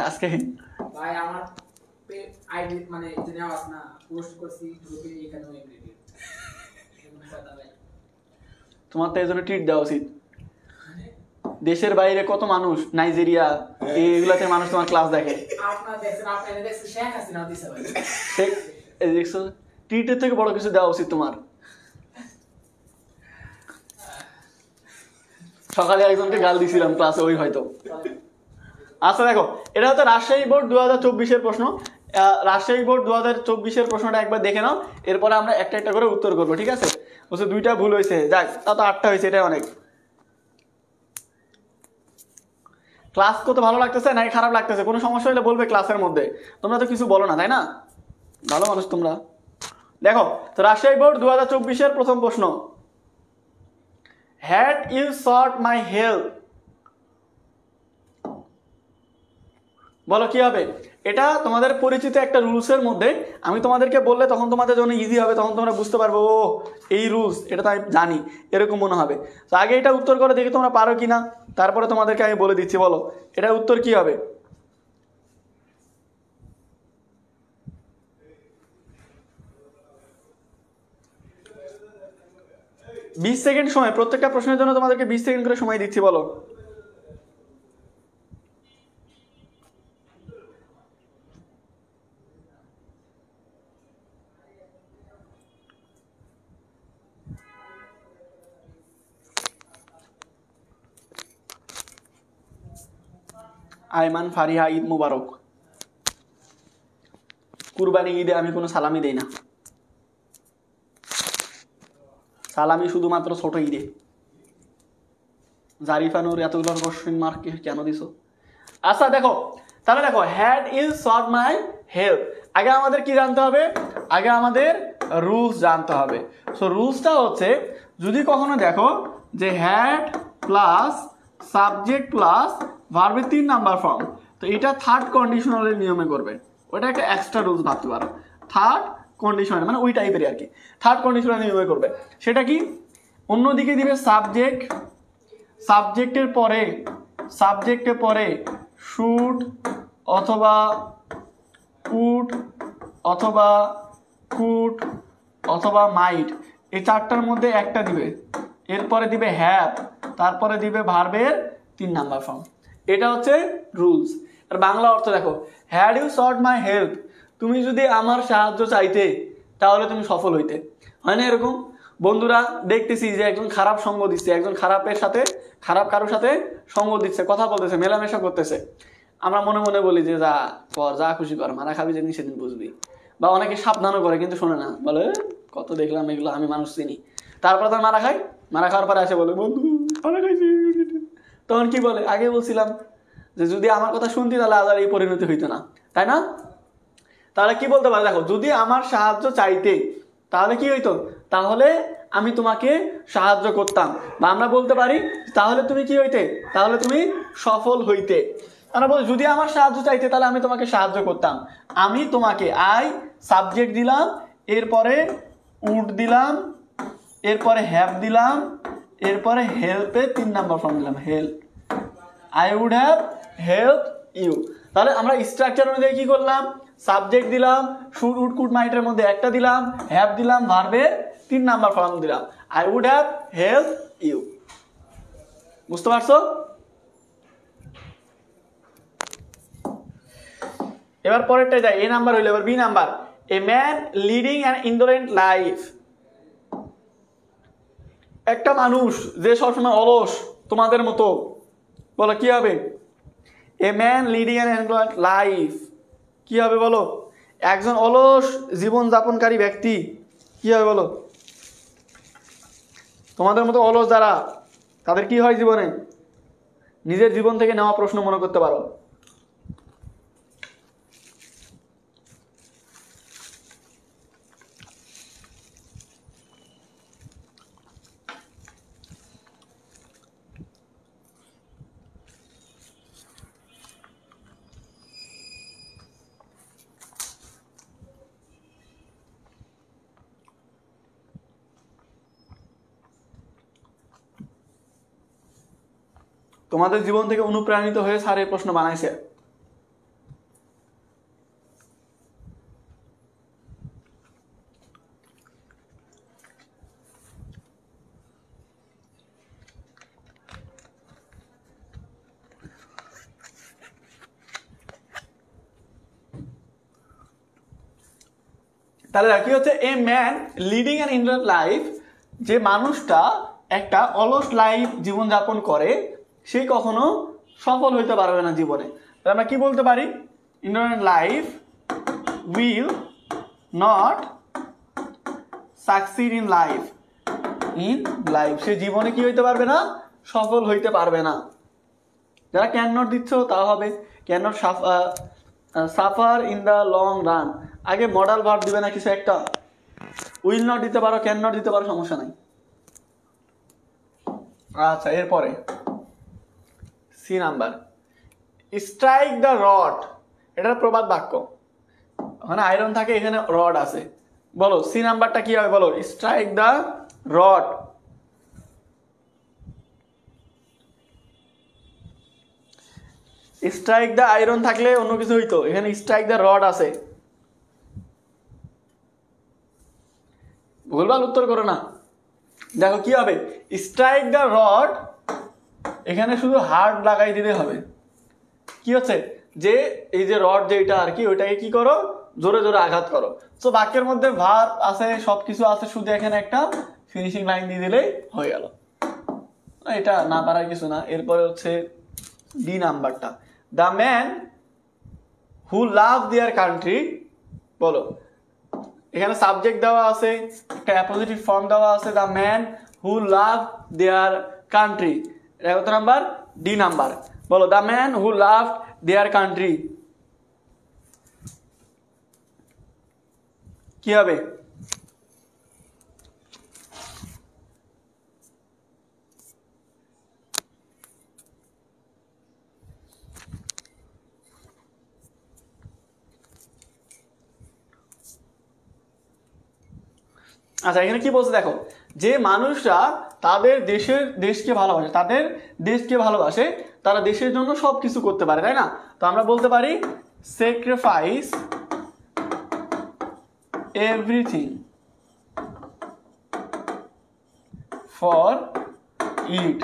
আজকে ভাই আমার আইডি মানে যে নেওয়া আছে না, পোস্ট করছি গ্রুপে, এখানে ইংরেজি কথা ভাই। তোমার তো এই জন্য ট্রিট দেওয়া উচিত। দেশের বাইরে কত মানুষ, নাইজেরিয়া, এইগুলাতে মানুষ তোমার ক্লাস দেখে। আপনারা দেখছেন শেখ হাসিনা দিছে ভাই। এই দেখছো, ট্রিটের থেকে বড় কিছু দেওয়া উচিত তোমার। সকালে একজনকে গাল দিছিলাম ক্লাসে, ওই হয়তো। আচ্ছা দেখো, এটা হচ্ছে রাজশাহী বোর্ড 2024-এর প্রশ্ন। রাজশাহী বোর্ড 2024-এর প্রশ্নটা একবার দেখে নাও, এরপরে আমরা একটা একটা করে উত্তর করবো, ঠিক আছে? বলছে 2টা ভুল হয়েছে, যাক তা তো 8টা হয়েছে, এটাই অনেক। ক্লাস করতে ভালো লাগতেছে নাকি খারাপ লাগতেছে? কোনো সমস্যা হলে বলবে ক্লাসের মধ্যে। তোমরা তো কিছু বলো না, তাই না? ভালো মানুষ তোমরা। দেখো তো, রাজশাহী বোর্ড 2024-এর প্রথম প্রশ্ন, had you sought my help, বলো কি হবে? এটা তোমাদের পরিচিত একটা রুলসের মধ্যে। আমি তোমাদেরকে বললে তখন তোমাদের জন্য ইজি হবে, তখন তোমরা বুঝতে পারবো ও এই রুলস, এটা তো আমি জানি, এরকম মনে হবে। তো আগে এটা উত্তর করে দেখি তোমরা পারো কিনা, তারপরে তোমাদেরকে আমি বলে দিচ্ছি। বলো এটার উত্তর কি হবে? বিশ সেকেন্ড সময়, প্রত্যেকটা প্রশ্নের জন্য তোমাদেরকে 20 সেকেন্ড করে সময় দিচ্ছি। বলো আইমান ফারিহা ঈদ মুবারক। কুরবানি ঈদে আমি কোনো সালামি দেই না, সালামি শুধুমাত্র ছোট ঈদে। জারিফানুর এতগুলো কোশ্চেন মার্ক কেন দিছো? আচ্ছা দেখো, তাহলে দেখো had is thought my help. আগে আমাদের কি জানতে হবে? আগে আমাদের রুলস জানতে হবে। সো রুলসটা হচ্ছে, যদি কখনো দেখো যে হ্যাড প্লাস সাবজেক্ট প্লাস ভার্বের 3 নাম্বার ফর্ম, তো এটা থার্ড কন্ডিশনালের নিয়মে করবে। ওটা একটা এক্সট্রা রুলস ভাবতে পারো, থার্ড কন্ডিশনাল মানে ওই টাইপেরই আর কি, থার্ড কন্ডিশনাল নিয়মে করবে। সেটা কি? অন্যদিকে দিবে সাবজেক্ট, সাবজেক্টের পরে শুড অথবা উড অথবা কুড অথবা মাইট, এই 4টার মধ্যে একটা দিবে। এরপরে দিবে হ্যাভ, তারপরে দিবে ভার্বের 3 নাম্বার ফর্ম। এটা হচ্ছে রুলস। আর বাংলা অর্থ দেখো, had you sought my help, তুমি যদি আমার সাহায্য চাইতে তাহলে তুমি সফল হইতে। হয় না এরকম? বন্ধুরা দেখতেছি যে একজন খারাপ সঙ্গ দিচ্ছে, একজন খারাপ কারোর সাথে সঙ্গ দিচ্ছে, কথা বলতেছে, মেলামেশা করতেছে। আমরা মনে মনে বলি যে যা খুশি কর, মারা খাবি যেদিন সেদিন বুঝবি। বা অনেকে সাবধানও করে কিন্তু শোনে না, বলে কত দেখলাম এগুলো, আমি মানুষ চিনি। তারপরে তার মারা খায়, মারা খাওয়ার পরে আসে বলে বন্ধু মারা খাইছি। তখন কি বলে? আগে বলছিলাম যে যদি আমার কথা শুনতি তাহলে আজ আর এই পরিণতি হইতো না, তাই না? তাহলে কি বলতে পারে? দেখো, যদি আমার সাহায্য চাইতে তাহলে কি হইতো? তাহলে আমি তোমাকে সাহায্য করতাম। বা আমরা বলতে পারি তাহলে তুমি কি হইতে? তাহলে তুমি সফল হইতে। আমরা বলি যদি আমার সাহায্য চাইতে তাহলে আমি তোমাকে সাহায্য করতাম। আমি তোমাকে, আই সাবজেক্ট দিলাম, এরপরে উড দিলাম, এরপরে হ্যাভ দিলাম, এরপরে হেল্পে 3 নাম্বার ফর্ম দিলাম, help. I would have help you. তাহলে আমরা স্ট্রাকচার অনুযায়ী কি করলাম? সাবজেক্ট দিলাম, শুড উড কুড মাইটের মধ্যে একটা দিলাম, হ্যাভ দিলাম, ভার্বের 3 নাম্বার ফর্ম দিলাম, I would have help you. বুঝতে পারছো? এবার পরেরটা যাই, এ নাম্বার হইলো, এবার B number. A man leading an indolent life, একটা মানুষ যে সবসময় অলস তোমাদের মতো। বলো কি হবে? A man leading an indolent life কি হবে বলো? একজন অলস জীবনযাপনকারী ব্যক্তি কি হবে বলো? তোমাদের মতো অলস যারা, তাদের কি হয় জীবনে? নিজের জীবন থেকে নেওয়া প্রশ্ন মনে করতে পারো। তোমাদের জীবন থেকে অনুপ্রাণিত হয়ে স্যার এই প্রশ্ন বানাইছে। তাহলে কি হচ্ছে? A man leading an indolent life, যে মানুষটা একটা অলস লাইফ জীবনযাপন করে সে কখনো সফল হইতে পারবে না জীবনে। তাহলে আমরা কি বলতে পারি? Indolent life will not succeed in life. সে জীবনে কি হইতে পারবে না? সফল হইতে পারবে না। যারা ক্যান নট দিচ্ছ তা হবে can not suffer in the long run. আগে মডাল ভার্ব দিবে না কিছু একটা। উইল নট দিতে পারো, ক্যান নট দিতে পারো, সমস্যা নাই। আচ্ছা, এরপরে C number, strike the rod. এটা প্রবাদ বাক্য, ওখানে আয়রন থাকে, এখানে রড আছে। বলো সি নাম্বারটা কি হবে বলো? Strike the rod. Strike the iron থাকলে অন্য কিছু হইতো, এখানে স্ট্রাইক দ্য রড আছে। ভুলভাল উত্তর করো না। দেখো কি হবে? স্ট্রাইক দ্য রড, এখানে শুধু হার্ড লাগাই দিলে হবে। কি হচ্ছে? যে এই যে রড যেটা আর কি, ওইটাকে কি করো? জোরে জোরে আঘাত করো। তো বাক্যের মধ্যে ভার্ব আছে, সবকিছু আছে, শুধু এখানে একটা ফিনিশিং লাইন দিয়ে দিলেই হয়ে গেল। এটা না পারার কিছু না। এরপরে হচ্ছে ডি নাম্বারটা, the man who love their country, বলো এখানে সাবজেক্ট দেওয়া আছে, একটা অ্যাপোজিটিভ ফর্ম দেওয়া আছে, the man who love their country, এটা কত নাম্বার? D number. বলো the man who love their country কি হবে? আচ্ছা এখানে কি বলছে দেখো, যে মানুষরা তাদের দেশকে ভালোবাসে, তাদের দেশকে ভালোবাসে, তারা দেশের জন্য সব কিছু করতে পারে, তাই না? তো আমরা বলতে পারি স্যাক্রিফাইস এভরিথিং ফর ইট।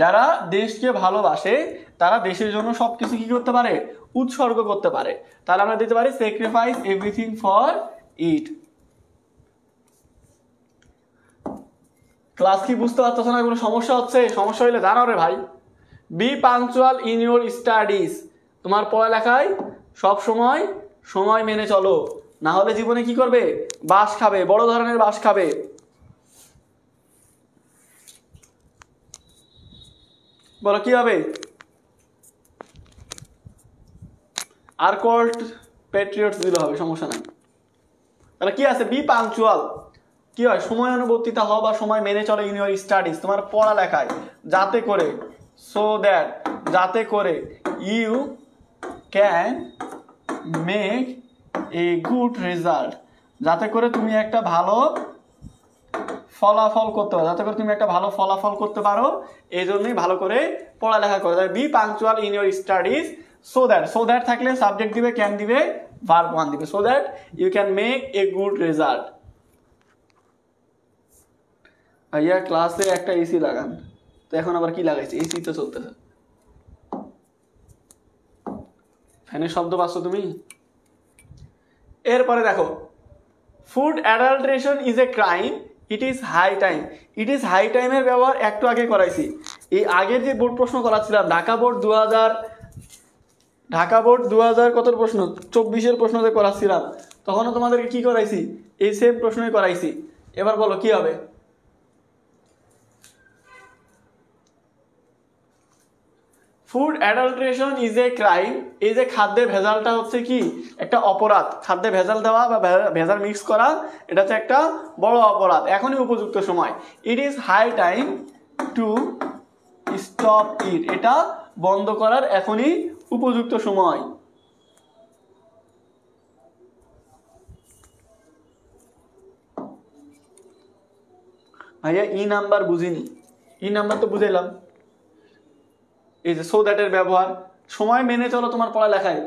যারা দেশকে ভালোবাসে তারা দেশের জন্য সবকিছু কি করতে পারে? উৎসর্গ করতে পারে। তাহলে আমরা দিতে পারি sacrifice everything for it. Class কি বুঝতে পারতেছ না? কোনো সমস্যা হচ্ছে? সমস্যা হইলে জানাও রে ভাই। Be punctual in your studies, তোমার পড়ালেখায় সব সময় সময় মেনে চলো, না হলে জীবনে কি করবে? বাস খাবে, বড় ধরনের বাস খাবে। বলো কি হবে? আর কল্ড প্যাট্রিয়টস দিলে হবে, সমস্যা নাই। তাহলে কি আছে? বি পাঞ্চুয়াল কি হয়? সময় অনুবর্তিতা হও বা সময় মেনে চলো ইন ইউর স্টাডিজ, তোমার পড়ালেখায়, যাতে করে, সো দ্যাট, যাতে করে you can make a good result, যাতে করে তুমি একটা ভালো ফলাফল করতে পারো, যাতে করে তুমি একটা ভালো ফলাফল করতে পারো, এই জন্যই ভালো করে পড়ালেখা করো। Be punctual in your studies so that, so that থাকলে সাবজেক্ট দিবে, ক্যান দিবে, ভার্ব ওয়ান দিবে, so that you can make a good result. ভাইয়া ক্লাসে একটা এসি লাগান, তো এখন আবার কি লাগাইছে? এসি তো চলতেছে, ফ্যানের শব্দ পাচ্ছ তুমি? এরপরে দেখো, food adulteration is a crime, it is high time. It is high টাইমের ব্যবহার একটু আগে করাইছি। এই আগের যে বোর্ড প্রশ্ন করাচ্ছিলাম, ঢাকা বোর্ড 2000 কত প্রশ্ন, 24-এর প্রশ্নতে করাচ্ছিলাম, তখনও তোমাদেরকে কি করাইছি? এই সেম প্রশ্নই করাইছি। এবার বলো কি হবে? Food adulteration is a crime, এই যে খাদ্যে ভেজালটা হচ্ছে কি? একটা অপরাধ। খাদ্যে ভেজাল দেওয়া বা ভেজাল মিক্স করা, এটা হচ্ছে একটা বড় অপরাধ। এখনই উপযুক্ত সময়। It is high time to stop it, এটা বন্ধ করার এখনই উপযুক্ত সময়। ভাইয়া ই নাম্বার বুঝিনি, ই নাম্বার তো বুঝাইলাম। এই যে সো দ্যাটের ব্যবহার, সময় মেনে চলো তোমার পড়ালেখায়।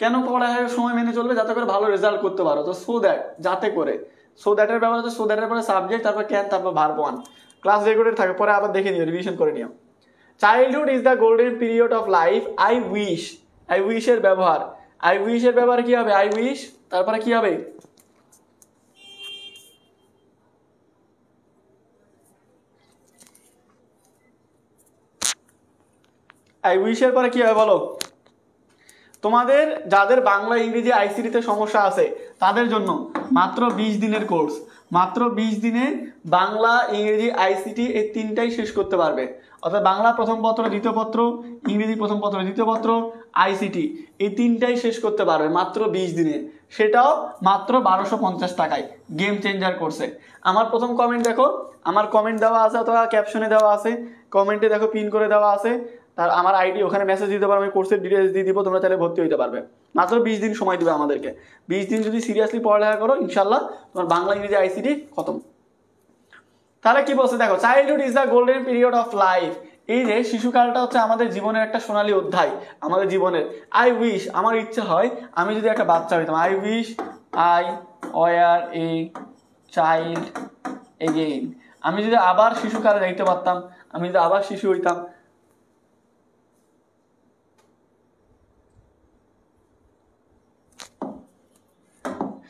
কেন পড়ালেখায় সময় মেনে চলবে? যাতে করে ভালো রেজাল্ট করতে পারো। তো সো দ্যাট, যাতে করে, সো দ্যাটের ব্যবহার হচ্ছে, সো দ্যাটের পরে সাবজেক্ট, তারপর ক্যান, তারপর ভার্ব ওয়ান। ক্লাস রেকর্ডেড থাকে, পরে আবার দেখে নিও, রিভিশন করে নিও। Childhood is the golden period of life, I wish, I উইশের ব্যবহার, আই উইশের ব্যবহার কি হবে? আই উইশ, তারপরে কি হবে? আই উইশের পরে কি হবে বলো? তোমাদের যাদের বাংলা ইংরেজি আইসিটিতে সমস্যা আছে তাদের জন্য মাত্র 20 দিনের কোর্স, মাত্র 20 দিনে বাংলা ইংরেজি আইসিটি এই তিনটাই শেষ করতে পারবে। অর্থাৎ বাংলা প্রথম পত্র, দ্বিতীয় পত্র, ইংরেজি প্রথম পত্র, দ্বিতীয় পত্র, আইসিটি, এই তিনটাই শেষ করতে পারবে মাত্র 20 দিনে, সেটাও মাত্র 1250 টাকায়। গেম চেঞ্জার কোর্সে। আমার প্রথম কমেন্ট দেখো, আমার কমেন্ট দেওয়া আছে অথবা ক্যাপশনে দেওয়া আছে, কমেন্টে দেখো পিন করে দেওয়া আছে, তার আমার আইডি, ওখানে মেসেজ দিতে পারো, আমি কোর্সের ডিটেলস দিয়ে দিব, তোমরা চাইলে ভর্তি হতে পারবে। মাত্র 20 দিন সময় দিবে আমাদেরকে। 20 দিন যদি সিরিয়াসলি পড়ালেখা করো, ইনশাল্লাহ তোমার বাংলা ইংরেজি আইসিটি খতম। তাহলে কি বলছে দেখো, childhood is the golden period of life, এই যে শিশুকালটা হচ্ছে আমাদের জীবনের একটা সোনালী অধ্যায়, আমাদের জীবনের। আই উইশ, আমার ইচ্ছা হয় আমি যদি একটা বাচ্চা হইতাম। I wish I were a child again, আমি যদি আবার শিশুকালে যাইতে পারতাম, আমি যদি আবার শিশু হইতাম।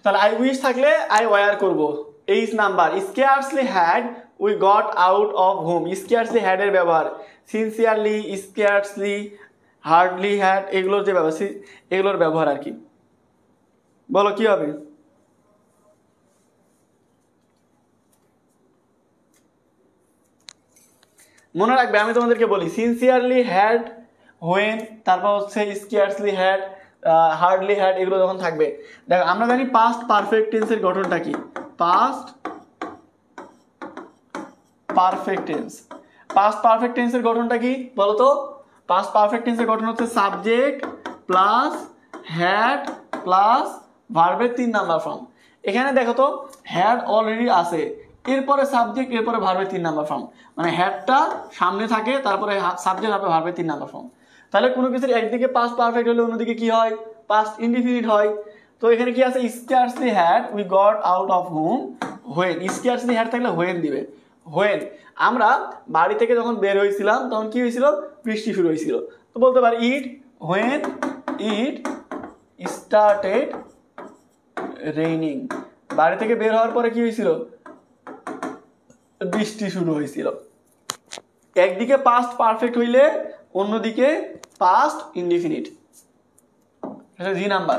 তাহলে আই উইশ থাকলে আই ওয়ার করব। H number, scarcely had we got out of home, scarcely had এর ব্যবহার, সিনসিয়ারলি, স্কেয়ারসলি, হার্ডলি হ্যাড এগুলোর যে ব্যবহার এগুলোর ব্যবহার আর কি। বলো কি হবে? মনে রাখবে আমি তোমাদেরকে বলি সিনসিয়ারলি হ্যাড, হোয়েন, তারপর হচ্ছে স্কেয়ার্সলি হ্যাড, হার্ডলি হ্যাড এগুলো যখন থাকবে। দেখো আমরা জানি পাস্ট পারফেক্ট টেন্সের গঠনটা কি। Past perfect tense, past perfect টেন্সের গঠনটা কি বলো তো? পাস্ট পারফেক্ট টেন্সের গঠন হচ্ছে সাবজেক্ট প্লাস হ্যাড প্লাস ভার্বের 3 নাম্বার ফর্ম। এখানে দেখো তো হ্যাড অলরেডি আছে, এরপরে সাবজেক্ট, এরপরে ভার্বের 3 নাম্বার ফর্ম, মানে হ্যাডটা সামনে থাকে, তারপরে সাবজেক্ট হবে ভার্বের 3 নাম্বার ফর্ম। তাহলে কোনো কিছুর একদিকে পাস্ট পারফেক্ট হলে অন্যদিকে কি হয়? পাস্ট ইনডিফিনিট হয়। তো এখানে কি আছে? Scarcely had we got out of home when. Scarcely had থাকলে হোয়েন দিবে। হোয়েন আমরা বাড়ি থেকে যখন বের হয়েছিলাম তখন কি হয়েছিল? বৃষ্টি শুরু হয়েছিল। তো বলতে পারি ইট হোয়েন ইট স্টার্টেড রেইনিং। বাড়ি থেকে বের হওয়ার পরে কি হয়েছিল? বৃষ্টি শুরু হয়েছিল। একদিকে পাস্ট পারফেক্ট হইলে অন্যদিকে পাস্ট ইনডিফিনিট। এটা জি নাম্বার।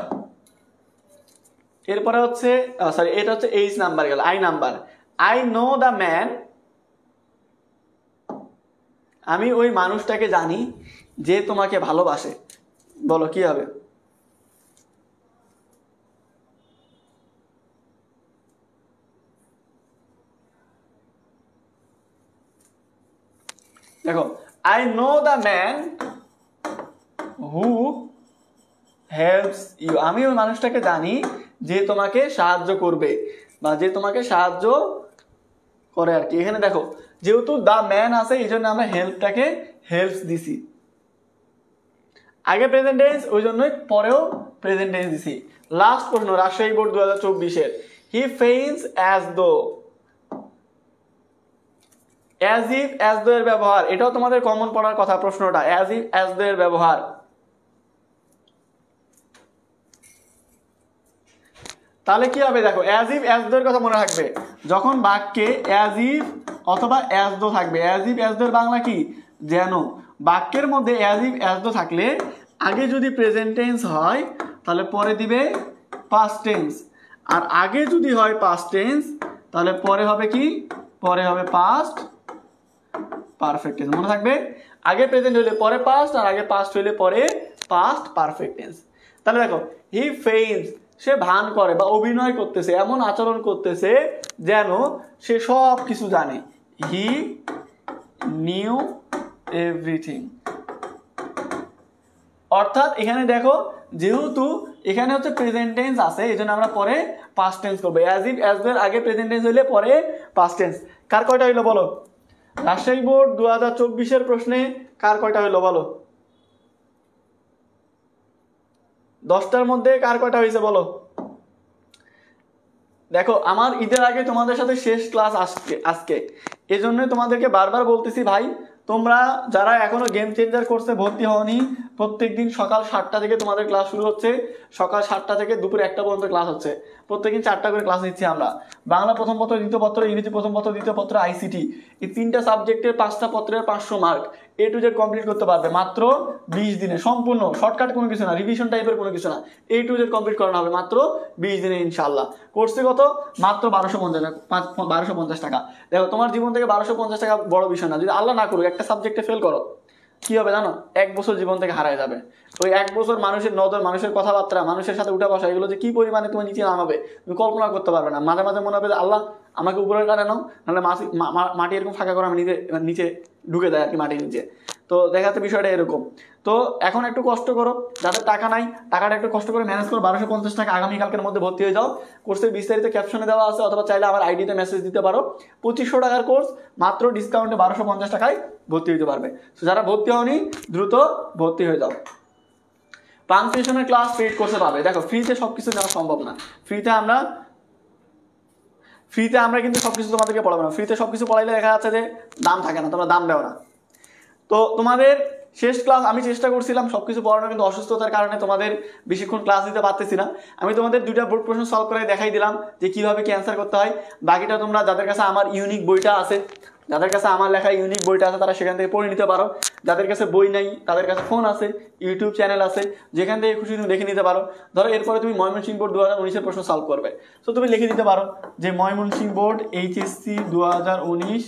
এরপরে হচ্ছে সরি এটা হচ্ছে এইচ নাম্বার গেল। I number. I know the man, আমি ওই মানুষটাকে জানি যে তোমাকে ভালোবাসে। বলো কি হবে? দেখো I know the man who helps you, আমি ওই মানুষটাকে জানি যে তোমাকে সাহায্য করবে বা যে তোমাকে সাহায্য করে আর কি। এখানে দেখো যেহেতু দ্য ম্যান আছে এই জন্য আমরা হেল্পটাকে হেল্পস দিছি, আগে প্রেজেন্ট টেন্স ওই জন্যই পরেও প্রেজেন্ট টেন্স দিছি। লাস্ট প্রশ্ন রাজশাহী বোর্ড 2024-এর, he feigns as though. As if as though এর ব্যবহার, এটাও তোমাদের কমন পড়ার কথা প্রশ্নটা। অ্যাজ ইফ অ্যাজ দো এর ব্যবহার, তাহলে কি হবে? দেখো অ্যাজ ইফ অ্যাজ দো এর কথা মনে রাখবে, যখন বাক্যে অ্যাজ ইফ অথবা অ্যাজ দো থাকবে। অ্যাজ ইফ অ্যাজ দো এর বাংলা কি? যেন। বাক্যের মধ্যে অ্যাজ ইফ অ্যাজ দো থাকলে আগে যদি প্রেজেন্ট টেন্স হয় তাহলে পরে দিবে পাস্ট টেন্স, আর আগে যদি হয় পাস্ট টেন্স তাহলে পরে হবে কি? পরে হবে পাস্ট পারফেক্ট টেন্স। মনে থাকবে আগে প্রেজেন্ট হইলে পরে পাস্ট, আর আগে পাস্ট হইলে পরে পাস্ট পারফেক্ট টেন্স। তাহলে দেখো হি ফেইন্স, সে ভান করে বা অভিনয় করতেছে, এমন আচরণ করতেছে যেন সে সব কিছু জানে। He knew everything. অর্থাৎ এখানে দেখো যেহেতু এখানে হচ্ছে প্রেজেন্ট টেন্স আছে এই জন্য আমরা পরে পাস্ট টেন্স করবো। অ্যাজ ইফ অ্যাজ দো এর আগে প্রেজেন্ট টেন্স হইলে পরে পাস্ট টেন্স। কার কয়টা হইলো বলো? রাজশাহী বোর্ড 2024-এর প্রশ্নে কার কয়টা হইলো বলো? 10টার মধ্যে কার কয়টা হয়েছে বলো? দেখো আমার ঈদের আগে তোমাদের সাথে শেষ ক্লাস আজকে এজন্যই তোমাদেরকে বারবার বলতেছি ভাই, তোমরা যারা এখনো গেম চেঞ্জার কোর্সে ভর্তি হওনি, প্রত্যেকদিন সকাল 7টা থেকে তোমাদের ক্লাস শুরু হচ্ছে। সকাল 7টা থেকে দুপুর 1টা পর্যন্ত ক্লাস হচ্ছে। প্রত্যেকদিন 4টা করে ক্লাস নিচ্ছি আমরা। বাংলা প্রথম পত্র, দ্বিতীয় পত্র, ইংরেজি প্রথম পত্র, দ্বিতীয় পত্র, আইসিটি, এই 3টা সাবজেক্টের 5টা পত্রের 500 mark A to Z complete করতে পারবে মাত্র 20 দিনে। সম্পূর্ণ শর্টকাট কোনো কিছু না, রিভিশন টাইপের কোনো কিছু না, A to Z কমপ্লিট করানো হবে মাত্র 20 দিনে ইনশাআল্লাহ। কোর্সে কত? মাত্র 1250 টাকা। দেখো তোমার জীবন থেকে 1250 টাকা বড় বিষয় না। যদি আল্লাহ না করুক একটা সাবজেক্টে ফেল করো, কি হবে জানো? 1 বছর জীবন থেকে হারায় যাবে। ওই 1 বছর মানুষের নজর, মানুষের কথাবার্তা, মানুষের সাথে উঠা বসা, এগুলো যে কি পরিমাণে তুমি নিচে নামাবে তুমি কল্পনা করতে পারবে না। মাঝে মাঝে মনে হবে যে আল্লাহ আমাকে উপরে টানে নাও, নাহলে মাটি এরকম ফাঁকা করে আমি নিচে ঢুকে দেয় আর কি, মাটির নিচে। তো দেখাতে বিষয়টা এরকম। তো এখন একটু কষ্ট করো, যাদের টাকা নাই টাকাটা একটু কষ্ট করে ম্যানেজ করো। 1250 টাকা আগামীকালকের মধ্যে ভর্তি হয়ে যাও। কোর্সের বিস্তারিত ক্যাপশনে দেওয়া আছে, অথবা চাইলে আমার আইডিতে মেসেজ দিতে পারো। 2500 টাকার কোর্স মাত্র ডিসকাউন্টে 1250 টাকায় ভর্তি হতে পারবে। তো যারা ভর্তি হওনি দ্রুত ভর্তি হয়ে যাও। ট্রান্সলেশনের ক্লাস পেইড কোর্সে পাবে। দেখো ফ্রিতে সবকিছু দেওয়া সম্ভব না। ফ্রিতে আমরা কিন্তু সবকিছু তোমাদেরকে পড়াবো না। ফ্রিতে সবকিছু পড়াইলে দেখা যাচ্ছে যে দাম থাকে না, তোমরা দাম দেও না। তো তোমাদের শেষ ক্লাস আমি চেষ্টা করছিলাম সবকিছু পড়ানো, কিন্তু অসুস্থতার কারণে তোমাদের বেশিক্ষণ ক্লাস দিতে পারতেছি না। আমি তোমাদের 2টা বোর্ড প্রশ্ন সলভ করে দেখাই দিলাম যে কিভাবে কি অ্যান্সার করতে হয়। বাকিটা তোমরা যাদের কাছে আমার ইউনিক বইটা আছে যাদের কাছে আমার লেখা ইউনিক বইটা আছে তারা সেখান থেকে পড়ে নিতে পারো। যাদের কাছে বই নেই তাদের কাছে ফোন আছে, ইউটিউব চ্যানেল আছে, যেখান থেকে খুশি তুমি দেখে নিতে পারো। ধরো এরপরে তুমি ময়মনসিংহ বোর্ড 2019-এর প্রশ্ন সলভ করবে, তো তুমি লিখে দিতে পারো যে Mymensingh board HSC 2019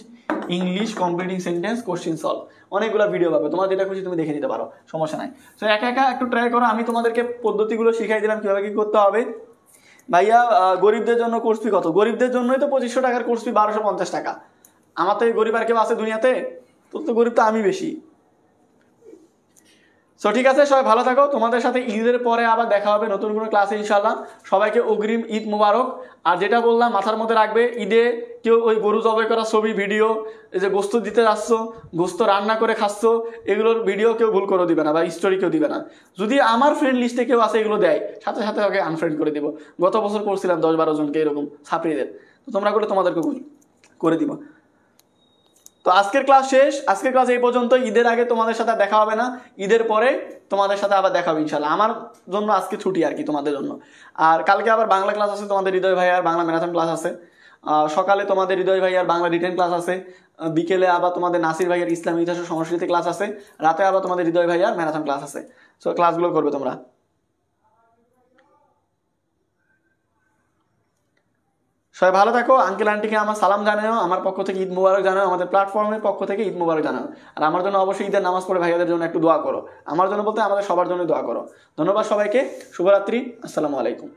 English completing sentence question solve. অনেকগুলো ভিডিও পাবে, তোমার যেটা খুশি তুমি দেখে নিতে পারো, সমস্যা নাই। তো একা একা একটু ট্রাই করো, আমি তোমাদেরকে পদ্ধতিগুলো শিখাই দিলাম কীভাবে কী করতে হবে। ভাইয়া গরিবদের জন্য কোর্স ফি কত? গরিবদের জন্যই তো 2500 টাকার কোর্স ফি 1250 টাকা। আমার তো গরিব আর কেউ আছে দুনিয়াতে? তোর তো গরিব তো আমি বেশি। সো ঠিক আছে, সবাই ভালো থাকো। তোমাদের সাথে ঈদের পরে আবার দেখা হবে নতুন কোনো ক্লাসে ইনশাল্লাহ। সবাইকে অগ্রিম ঈদ মুবারক। আর যেটা বললাম মাথার মধ্যে রাখবে, ঈদে কেউ ওই গরু জবাই করা ছবি ভিডিও, এই যে গোস্ত দিতে যাচ্ছ, গোস্ত রান্না করে খাচ্ছ, এগুলোর ভিডিও কেউ ভুল করে দিবে না বা স্টোরি কেউ দিবে না। যদি আমার ফ্রেন্ড লিস্টে কেউ আছে এগুলো দেয়, সাথে সাথে ওকে আনফ্রেন্ড করে দিব। গত বছর করছিলাম 10-12 জনকে এরকম ছাত্রীদের, তো তোমরা করলে তোমাদেরকে করে দিব। তো আজকের ক্লাস শেষ, আজকের ক্লাস এই পর্যন্ত। ঈদের আগে তোমাদের সাথে দেখা হবে না, ঈদের পরে তোমাদের সাথে আবার দেখা হবে ইনশাল্লাহ। আমার জন্য আজকে ছুটি আর কি, তোমাদের জন্য। আর কালকে আবার বাংলা ক্লাস আছে, তোমাদের হৃদয় ভাই আর বাংলা ম্যারাথন ক্লাস আছে। সকালে তোমাদের হৃদয় ভাই আর বাংলা রিটেন ক্লাস আছে। বিকেলে আবার তোমাদের নাসির ভাইয়ের ইসলামী ইতিহাস ও সংস্কৃতি ক্লাস আছে। রাতে আবার তোমাদের হৃদয় ভাই আর ম্যারাথন ক্লাস আছে। সো ক্লাসগুলো করবে তোমরা। সবাই ভালো থাকো। আঙ্কেল আন্টিকে আমার সালাম জানাও, আমার পক্ষ থেকে ঈদ মুবারক জানাও, আমাদের প্ল্যাটফর্মের পক্ষ থেকে ঈদ মুবারক জানাও। আর আমার জন্য অবশ্যই ঈদের নামাজ পড়ে ভাইয়াদের জন্য একটু দোয়া করো। আমার জন্য বলতে আমাদের সবার জন্য দোয়া করো। ধন্যবাদ সবাইকে, শুভরাত্রি, আসসালামু আলাইকুম।